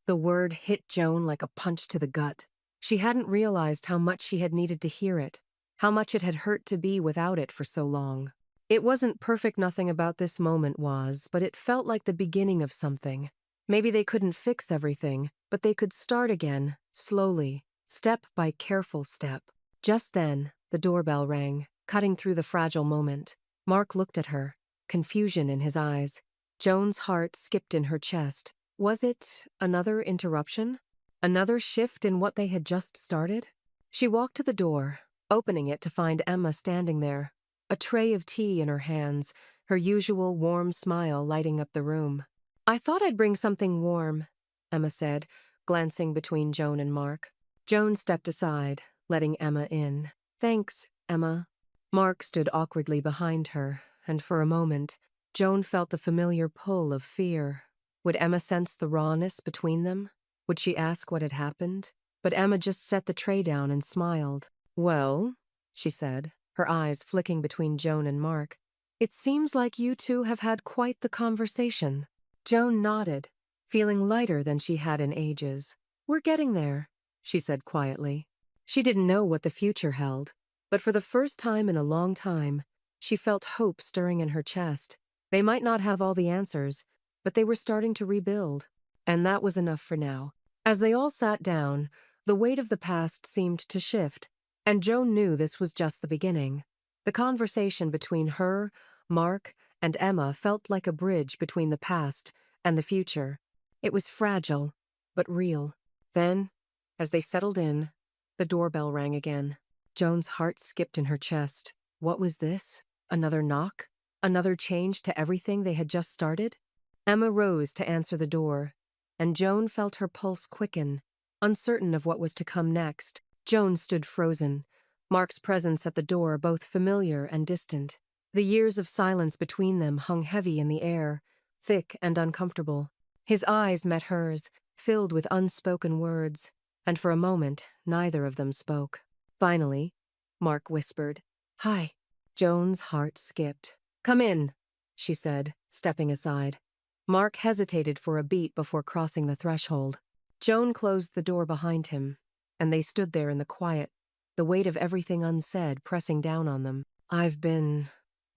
The word hit Joan like a punch to the gut. She hadn't realized how much she had needed to hear it, how much it had hurt to be without it for so long. It wasn't perfect, nothing about this moment was, but it felt like the beginning of something. Maybe they couldn't fix everything, but they could start again, slowly, step by careful step. Just then, the doorbell rang, cutting through the fragile moment. Mark looked at her, confusion in his eyes. Joan's heart skipped in her chest. Was it another interruption? Another shift in what they had just started? She walked to the door, opening it to find Emma standing there, a tray of tea in her hands, her usual warm smile lighting up the room. "I thought I'd bring something warm," Emma said, glancing between Joan and Mark. Joan stepped aside, letting Emma in. "Thanks, Emma." Mark stood awkwardly behind her, and for a moment, Joan felt the familiar pull of fear. Would Emma sense the rawness between them? Would she ask what had happened? But Emma just set the tray down and smiled. "Well," she said, her eyes flicking between Joan and Mark, "it seems like you two have had quite the conversation." Joan nodded, feeling lighter than she had in ages. "We're getting there," she said quietly. She didn't know what the future held, but for the first time in a long time, she felt hope stirring in her chest. They might not have all the answers, but they were starting to rebuild. And that was enough for now. As they all sat down, the weight of the past seemed to shift, and Joan knew this was just the beginning. The conversation between her, Mark, and Emma felt like a bridge between the past and the future. It was fragile, but real. Then, as they settled in, the doorbell rang again. Joan's heart skipped in her chest. What was this? Another knock? Another change to everything they had just started? Emma rose to answer the door, and Joan felt her pulse quicken, uncertain of what was to come next. Joan stood frozen, Mark's presence at the door both familiar and distant. The years of silence between them hung heavy in the air, thick and uncomfortable. His eyes met hers, filled with unspoken words, and for a moment neither of them spoke. Finally, Mark whispered, "Hi." Joan's heart skipped. "Come in," she said, stepping aside. Mark hesitated for a beat before crossing the threshold. Joan closed the door behind him, and they stood there in the quiet, the weight of everything unsaid pressing down on them. "I've been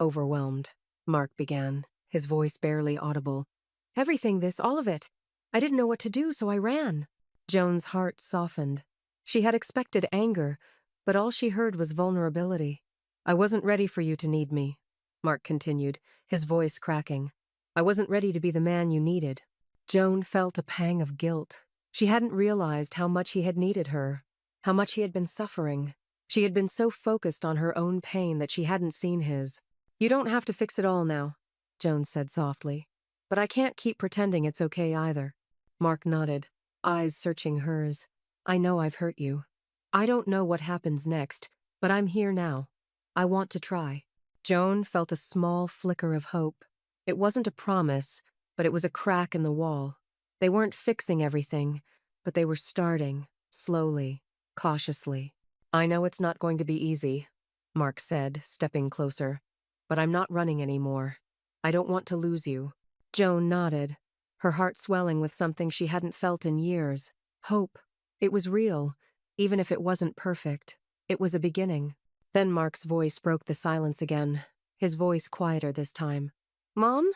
overwhelmed," Mark began, his voice barely audible. "Everything, all of it. I didn't know what to do, so I ran." Joan's heart softened. She had expected anger, but all she heard was vulnerability. "I wasn't ready for you to need me," Mark continued, his voice cracking. I wasn't ready to be the man you needed." Joan felt a pang of guilt. She hadn't realized how much he had needed her, how much he had been suffering. She had been so focused on her own pain that she hadn't seen his. "You don't have to fix it all now," Joan said softly. "But I can't keep pretending it's okay either." Mark nodded, eyes searching hers. "I know I've hurt you. I don't know what happens next, but I'm here now. I want to try." Joan felt a small flicker of hope. It wasn't a promise, but it was a crack in the wall. They weren't fixing everything, but they were starting, slowly, cautiously. "I know it's not going to be easy," Mark said, stepping closer. "But I'm not running anymore. I don't want to lose you." Joan nodded, her heart swelling with something she hadn't felt in years. Hope. It was real, even if it wasn't perfect. It was a beginning. Then Mark's voice broke the silence again, his voice quieter this time. "Mom?"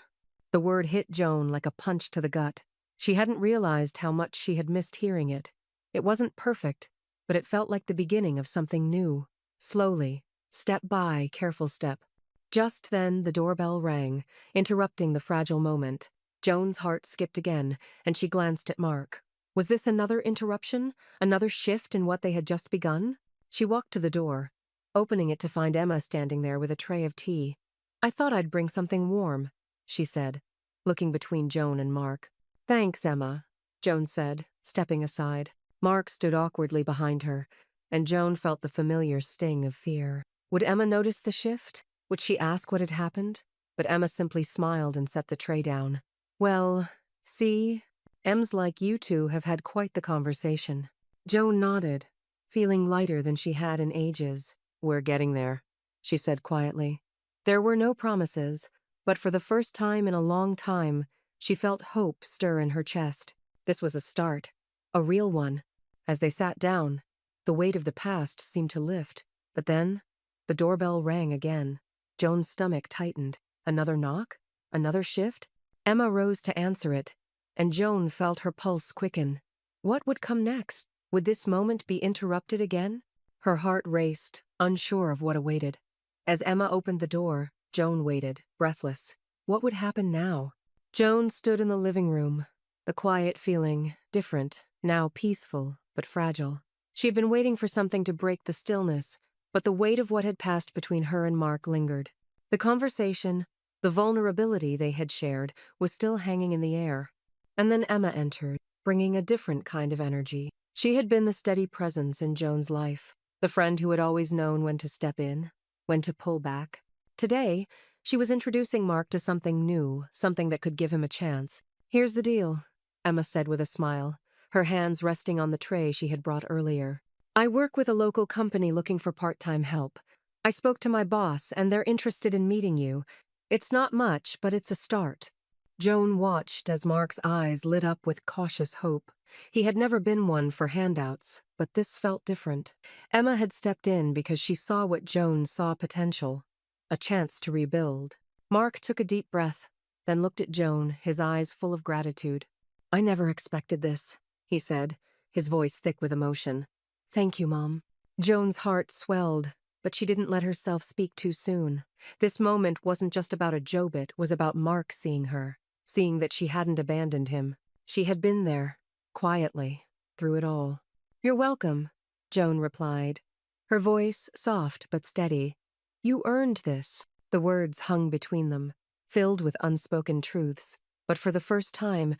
The word hit Joan like a punch to the gut. She hadn't realized how much she had missed hearing it. It wasn't perfect, but it felt like the beginning of something new. Slowly, step by careful step. Just then the doorbell rang, interrupting the fragile moment. Joan's heart skipped again, and she glanced at Mark. Was this another interruption? Another shift in what they had just begun? She walked to the door, opening it to find Emma standing there with a tray of tea. "I thought I'd bring something warm," she said, looking between Joan and Mark. "Thanks, Emma," Joan said, stepping aside. Mark stood awkwardly behind her, and Joan felt the familiar sting of fear. Would Emma notice the shift? Would she ask what had happened? But Emma simply smiled and set the tray down. "Well, see, Em's like you two have had quite the conversation." Joan nodded, feeling lighter than she had in ages. "We're getting there," she said quietly. There were no promises, but for the first time in a long time, she felt hope stir in her chest. This was a start, a real one. As they sat down, the weight of the past seemed to lift. But then, the doorbell rang again. Joan's stomach tightened. Another knock? Another shift? Emma rose to answer it, and Joan felt her pulse quicken. What would come next? Would this moment be interrupted again? Her heart raced, unsure of what awaited. As Emma opened the door, Joan waited, breathless. What would happen now? Joan stood in the living room, the quiet feeling, different, now peaceful, but fragile. She had been waiting for something to break the stillness, but the weight of what had passed between her and Mark lingered. The conversation, the vulnerability they had shared, was still hanging in the air. And then Emma entered, bringing a different kind of energy. She had been the steady presence in Joan's life, the friend who had always known when to step in, when to pull back. Today, she was introducing Mark to something new, something that could give him a chance. "Here's the deal," Emma said with a smile, her hands resting on the tray she had brought earlier. "I work with a local company looking for part-time help. I spoke to my boss, and they're interested in meeting you. It's not much, but it's a start." Joan watched as Mark's eyes lit up with cautious hope. He had never been one for handouts, but this felt different. Emma had stepped in because she saw what Joan saw potential, a chance to rebuild. Mark took a deep breath, then looked at Joan, his eyes full of gratitude. "I never expected this," he said, his voice thick with emotion. "Thank you, Mom." Joan's heart swelled, but she didn't let herself speak too soon. This moment wasn't just about a Jobit, it was about Mark seeing her, seeing that she hadn't abandoned him. She had been there, quietly, through it all. "You're welcome," Joan replied, her voice soft but steady. "You earned this." The words hung between them, filled with unspoken truths. But for the first time,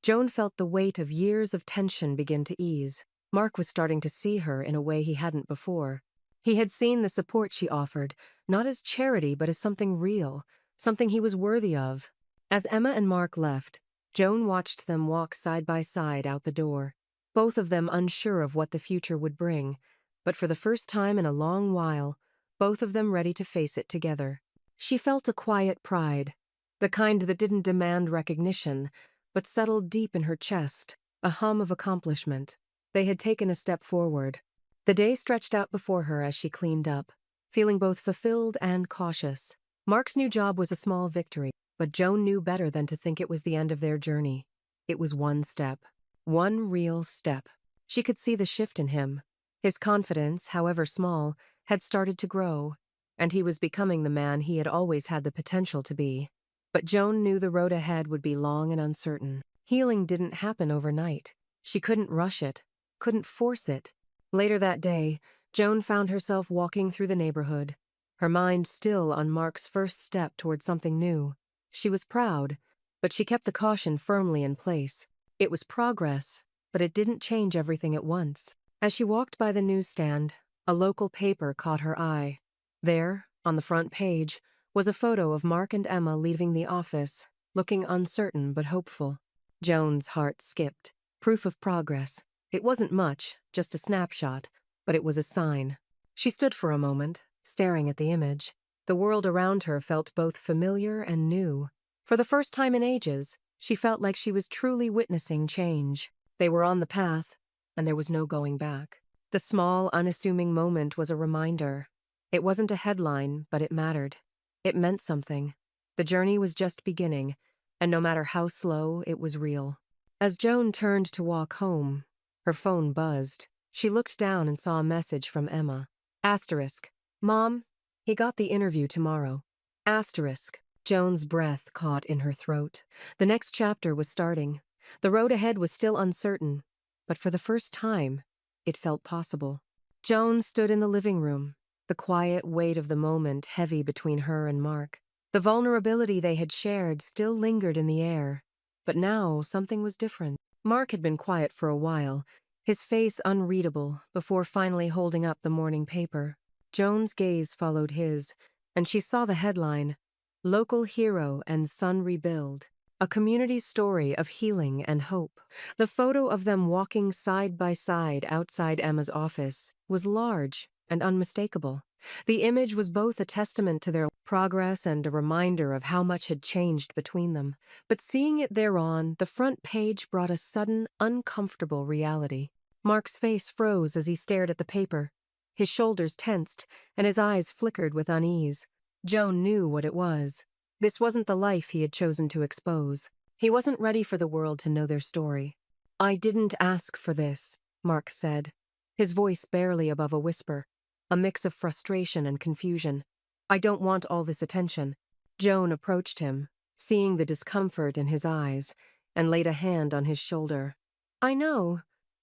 Joan felt the weight of years of tension begin to ease. Mark was starting to see her in a way he hadn't before. He had seen the support she offered, not as charity but as something real, something he was worthy of. As Emma and Mark left, Joan watched them walk side by side out the door, both of them unsure of what the future would bring, but for the first time in a long while, both of them ready to face it together. She felt a quiet pride, the kind that didn't demand recognition, but settled deep in her chest, a hum of accomplishment. They had taken a step forward. The day stretched out before her as she cleaned up, feeling both fulfilled and cautious. Mark's new job was a small victory, but Joan knew better than to think it was the end of their journey. It was one step. One real step. She could see the shift in him. His confidence, however small, had started to grow, and he was becoming the man he had always had the potential to be. But Joan knew the road ahead would be long and uncertain. Healing didn't happen overnight. She couldn't rush it, couldn't force it. Later that day, Joan found herself walking through the neighborhood, her mind still on Mark's first step toward something new. She was proud, but she kept the caution firmly in place. It was progress, but it didn't change everything at once. As she walked by the newsstand, a local paper caught her eye. There, on the front page, was a photo of Mark and Emma leaving the office, looking uncertain but hopeful. Joan's heart skipped. Proof of progress. It wasn't much, just a snapshot, but it was a sign. She stood for a moment, staring at the image. The world around her felt both familiar and new. For the first time in ages, she felt like she was truly witnessing change. They were on the path, and there was no going back. The small, unassuming moment was a reminder. It wasn't a headline, but it mattered. It meant something. The journey was just beginning, and no matter how slow, it was real. As Joan turned to walk home, her phone buzzed. She looked down and saw a message from Emma. Asterisk. Mom, he got the interview tomorrow. Asterisk. Joan's breath caught in her throat. The next chapter was starting. The road ahead was still uncertain, but for the first time, it felt possible. Joan stood in the living room, the quiet weight of the moment heavy between her and Mark. The vulnerability they had shared still lingered in the air, but now something was different. Mark had been quiet for a while, his face unreadable, before finally holding up the morning paper. Joan's gaze followed his, and she saw the headline, Local Hero and Son Rebuild, a community story of healing and hope. The photo of them walking side by side outside Emma's office was large and unmistakable. The image was both a testament to their progress and a reminder of how much had changed between them. But seeing it thereon, the front page brought a sudden, uncomfortable reality. Mark's face froze as he stared at the paper. His shoulders tensed, and his eyes flickered with unease. Joan knew what it was. This wasn't the life he had chosen to expose. He wasn't ready for the world to know their story. I didn't ask for this, Mark said, his voice barely above a whisper, a mix of frustration and confusion. I don't want all this attention. Joan approached him, seeing the discomfort in his eyes, and laid a hand on his shoulder. I know.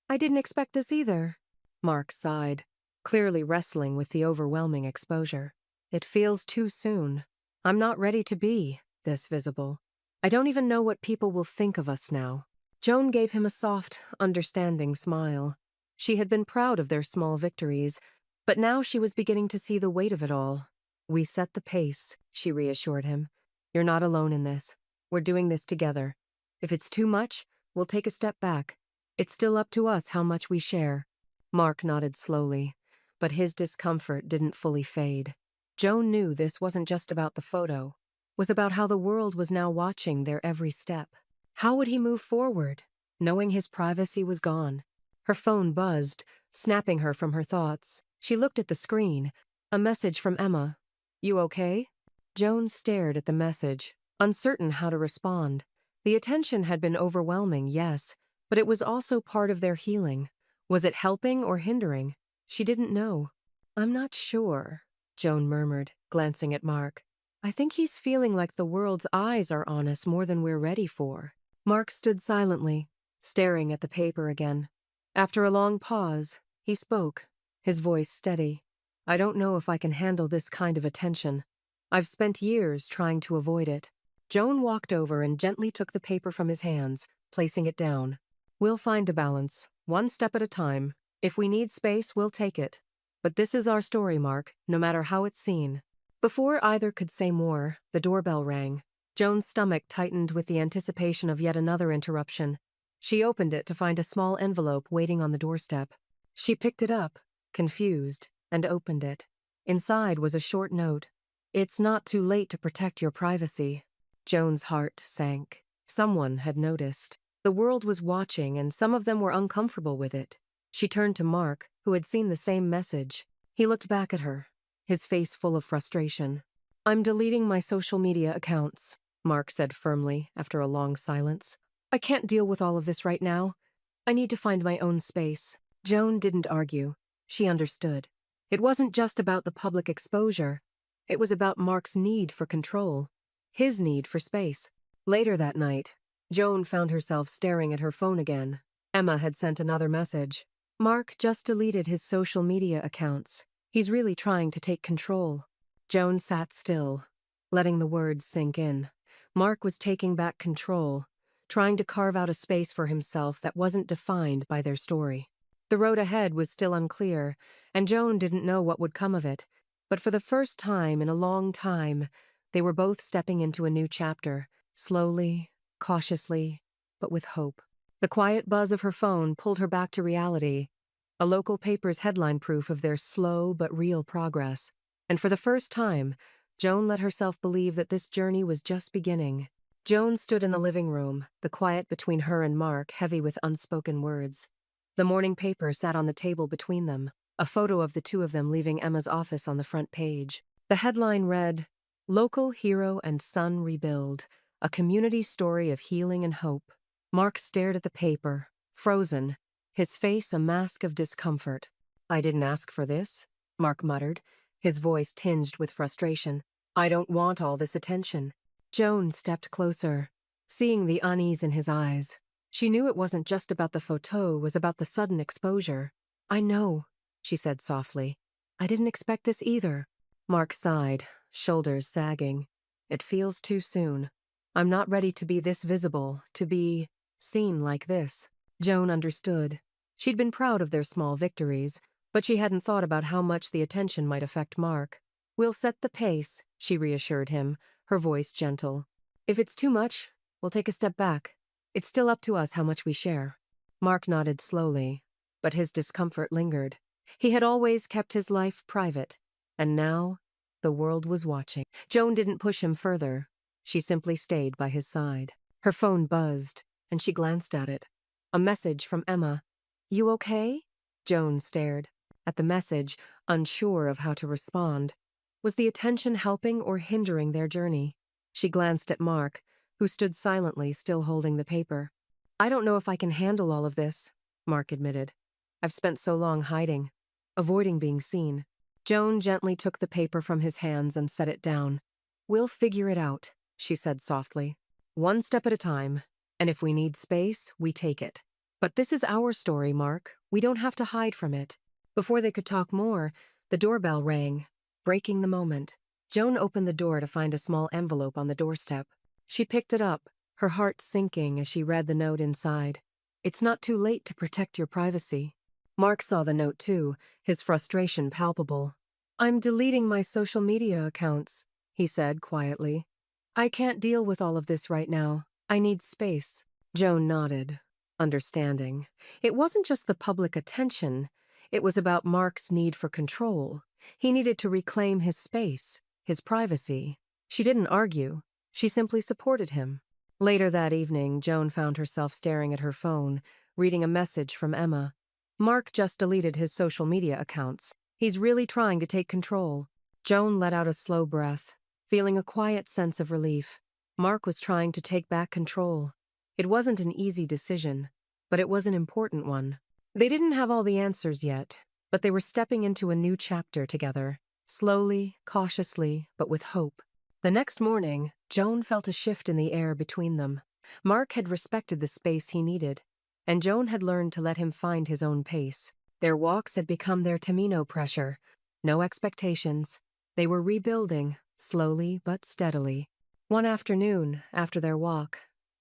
I didn't expect this either. Mark sighed, clearly wrestling with the overwhelming exposure. It feels too soon. I'm not ready to be this visible. I don't even know what people will think of us now. Joan gave him a soft, understanding smile. She had been proud of their small victories, but now she was beginning to see the weight of it all. We set the pace, she reassured him. You're not alone in this. We're doing this together. If it's too much, we'll take a step back. It's still up to us how much we share. Mark nodded slowly, but his discomfort didn't fully fade. Joan knew this wasn't just about the photo. It was about how the world was now watching their every step. How would he move forward, knowing his privacy was gone? Her phone buzzed, snapping her from her thoughts. She looked at the screen. A message from Emma. You okay? Joan stared at the message, uncertain how to respond. The attention had been overwhelming, yes, but it was also part of their healing. Was it helping or hindering? She didn't know. I'm not sure, Joan murmured, glancing at Mark. I think he's feeling like the world's eyes are on us more than we're ready for. Mark stood silently, staring at the paper again. After a long pause, he spoke, his voice steady. I don't know if I can handle this kind of attention. I've spent years trying to avoid it. Joan walked over and gently took the paper from his hands, placing it down. We'll find a balance, one step at a time. If we need space, we'll take it. But this is our story, Mark, no matter how it's seen. Before either could say more, the doorbell rang. Joan's stomach tightened with the anticipation of yet another interruption. She opened it to find a small envelope waiting on the doorstep. She picked it up, confused, and opened it. Inside was a short note. It's not too late to protect your privacy. Joan's heart sank. Someone had noticed. The world was watching, and some of them were uncomfortable with it. She turned to Mark, who had seen the same message. He looked back at her, his face full of frustration. I'm deleting my social media accounts, Mark said firmly after a long silence. I can't deal with all of this right now. I need to find my own space. Joan didn't argue. She understood. It wasn't just about the public exposure. It was about Mark's need for control. his need for space. Later that night, Joan found herself staring at her phone again. Emma had sent another message. Mark just deleted his social media accounts. He's really trying to take control. Joan sat still, letting the words sink in. Mark was taking back control, trying to carve out a space for himself that wasn't defined by their story. The road ahead was still unclear, and Joan didn't know what would come of it. But for the first time in a long time, they were both stepping into a new chapter, slowly, cautiously, but with hope. The quiet buzz of her phone pulled her back to reality, a local paper's headline proof of their slow but real progress. And for the first time, Joan let herself believe that this journey was just beginning. Joan stood in the living room, the quiet between her and Mark heavy with unspoken words. The morning paper sat on the table between them, a photo of the two of them leaving Emma's office on the front page. The headline read, "Local Hero and Son Rebuild, a community story of healing and hope." Mark stared at the paper, frozen, his face a mask of discomfort. "I didn't ask for this," Mark muttered, his voice tinged with frustration. "I don't want all this attention." Joan stepped closer, seeing the unease in his eyes. She knew it wasn't just about the photo, it was about the sudden exposure. "I know," she said softly. "I didn't expect this either." Mark sighed, shoulders sagging. "It feels too soon. I'm not ready to be this visible, to be seen like this." Joan understood. She'd been proud of their small victories, but she hadn't thought about how much the attention might affect Mark. "We'll set the pace," she reassured him, her voice gentle. "If it's too much, we'll take a step back. It's still up to us how much we share." Mark nodded slowly, but his discomfort lingered. He had always kept his life private, and now the world was watching. Joan didn't push him further. She simply stayed by his side. Her phone buzzed, and she glanced at it. A message from Emma. "You okay?" Joan stared at the message, unsure of how to respond. Was the attention helping or hindering their journey? She glanced at Mark, who stood silently, still holding the paper. "I don't know if I can handle all of this," Mark admitted. "I've spent so long hiding, avoiding being seen." Joan gently took the paper from his hands and set it down. "We'll figure it out," she said softly. "One step at a time, and if we need space, we take it. But this is our story, Mark. We don't have to hide from it." Before they could talk more, the doorbell rang, breaking the moment. Joan opened the door to find a small envelope on the doorstep. She picked it up, her heart sinking as she read the note inside. "It's not too late to protect your privacy." Mark saw the note too, his frustration palpable. "I'm deleting my social media accounts," he said quietly. "I can't deal with all of this right now. I need space." Joan nodded, understanding. It wasn't just the public attention. It was about Mark's need for control. He needed to reclaim his space, his privacy. She didn't argue. She simply supported him. Later that evening, Joan found herself staring at her phone, reading a message from Emma. "Mark just deleted his social media accounts. He's really trying to take control." Joan let out a slow breath, feeling a quiet sense of relief. Mark was trying to take back control. It wasn't an easy decision, but it was an important one. They didn't have all the answers yet, but they were stepping into a new chapter together, slowly, cautiously, but with hope. The next morning, Joan felt a shift in the air between them. Mark had respected the space he needed, and Joan had learned to let him find his own pace. Their walks had become their Tamino pressure. No expectations. They were rebuilding, slowly but steadily. One afternoon, after their walk,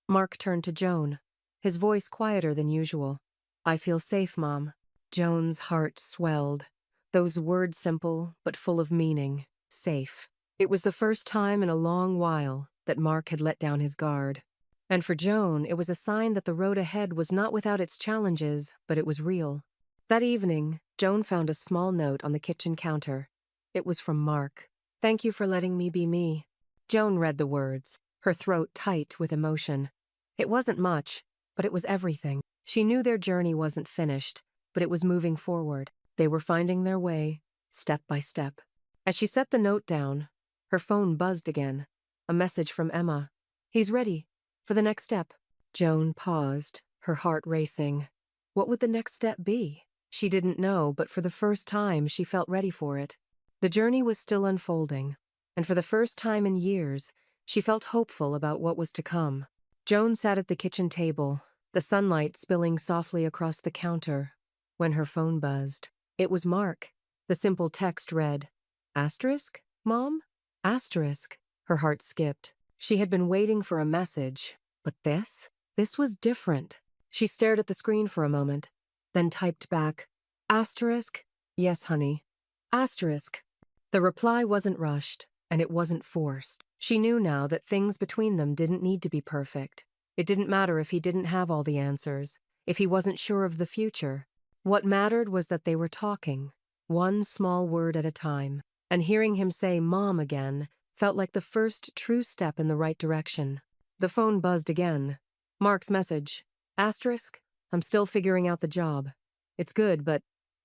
Mark turned to Joan, his voice quieter than usual. "I feel safe, Mom." Joan's heart swelled. Those words simple, but full of meaning. Safe. It was the first time in a long while that Mark had let down his guard. And for Joan, it was a sign that the road ahead was not without its challenges, but it was real. That evening, Joan found a small note on the kitchen counter. It was from Mark. "Thank you for letting me be me." Joan read the words, her throat tight with emotion. It wasn't much, but it was everything. She knew their journey wasn't finished, but it was moving forward. They were finding their way, step by step. As she set the note down, her phone buzzed again. A message from Emma. "He's ready for the next step." Joan paused, her heart racing. What would the next step be? She didn't know, but for the first time she felt ready for it. The journey was still unfolding, and for the first time in years, She felt hopeful about what was to come. Joan sat at the kitchen table, the sunlight spilling softly across the counter, when her phone buzzed. It was Mark. The simple text read, "Asterisk, Mom?" Asterisk. Her heart skipped. She had been waiting for a message, but this was different. She stared at the screen for a moment, then typed back, "Asterisk, yes, honey. Asterisk." The reply wasn't rushed, and it wasn't forced. She knew now that things between them didn't need to be perfect. It didn't matter if he didn't have all the answers, if he wasn't sure of the future. What mattered was that they were talking, one small word at a time, and hearing him say "Mom" again felt like the first true step in the right direction. The phone buzzed again. Mark's message, "Asterisk, I'm still figuring out the job. It's good, but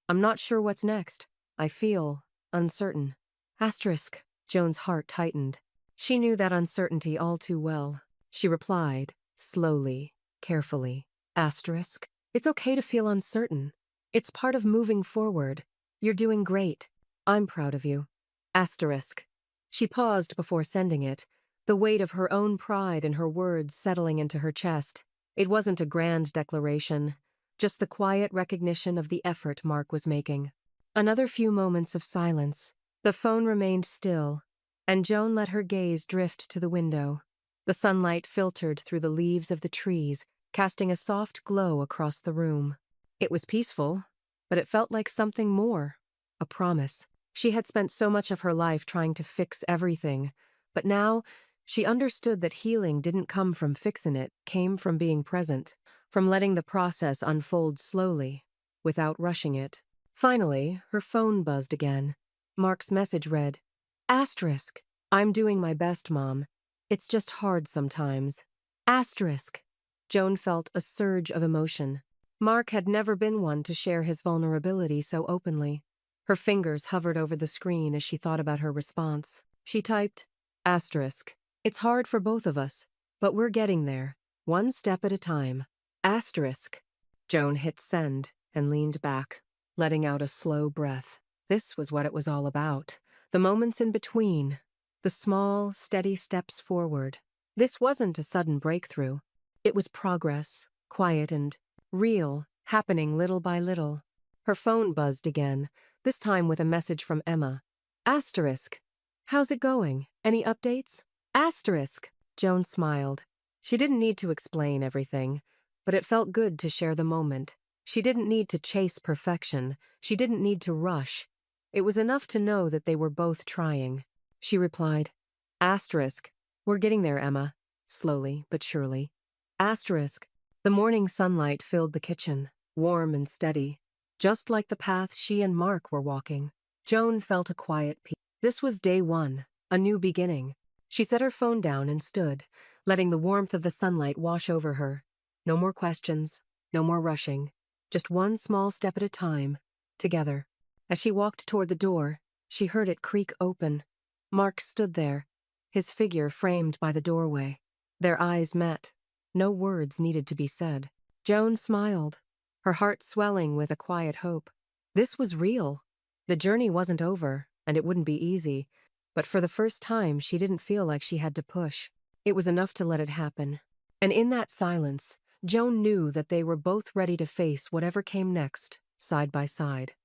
I'm not sure what's next. I feel uncertain." Asterisk. Joan's heart tightened. She knew that uncertainty all too well. She replied, slowly, carefully, "Asterisk. It's okay to feel uncertain. It's part of moving forward. You're doing great. I'm proud of you." Asterisk. She paused before sending it, the weight of her own pride in her words settling into her chest. It wasn't a grand declaration, just the quiet recognition of the effort Mark was making. Another few moments of silence. The phone remained still, and Joan let her gaze drift to the window. The sunlight filtered through the leaves of the trees, casting a soft glow across the room. It was peaceful, but it felt like something more. A promise. She had spent so much of her life trying to fix everything, but now she understood that healing didn't come from fixing it, came from being present, from letting the process unfold slowly, without rushing it. Finally, her phone buzzed again. Mark's message read, "Asterisk. I'm doing my best, Mom. It's just hard sometimes." Asterisk. Joan felt a surge of emotion. Mark had never been one to share his vulnerability so openly. Her fingers hovered over the screen as she thought about her response. She typed, "Asterisk. It's hard for both of us, but we're getting there, one step at a time." Asterisk. Joan hit send and leaned back, letting out a slow breath. This was what it was all about. The moments in between. The small, steady steps forward. This wasn't a sudden breakthrough. It was progress, quiet and real, happening little by little. Her phone buzzed again, this time with a message from Emma. "Asterisk. How's it going? Any updates?" Asterisk. Joan smiled. She didn't need to explain everything, but it felt good to share the moment. She didn't need to chase perfection. She didn't need to rush. It was enough to know that they were both trying. She replied, "Asterisk. We're getting there, Emma. Slowly but surely." Asterisk. The morning sunlight filled the kitchen, warm and steady, just like the path she and Mark were walking. Joan felt a quiet peace. This was day one, a new beginning. She set her phone down and stood, letting the warmth of the sunlight wash over her. No more questions, no more rushing, just one small step at a time, together. As she walked toward the door, she heard it creak open. Mark stood there, his figure framed by the doorway. Their eyes met. No words needed to be said. Joan smiled, her heart swelling with a quiet hope. This was real. The journey wasn't over, and it wouldn't be easy, but for the first time she didn't feel like she had to push. It was enough to let it happen. And in that silence, Joan knew that they were both ready to face whatever came next, side by side.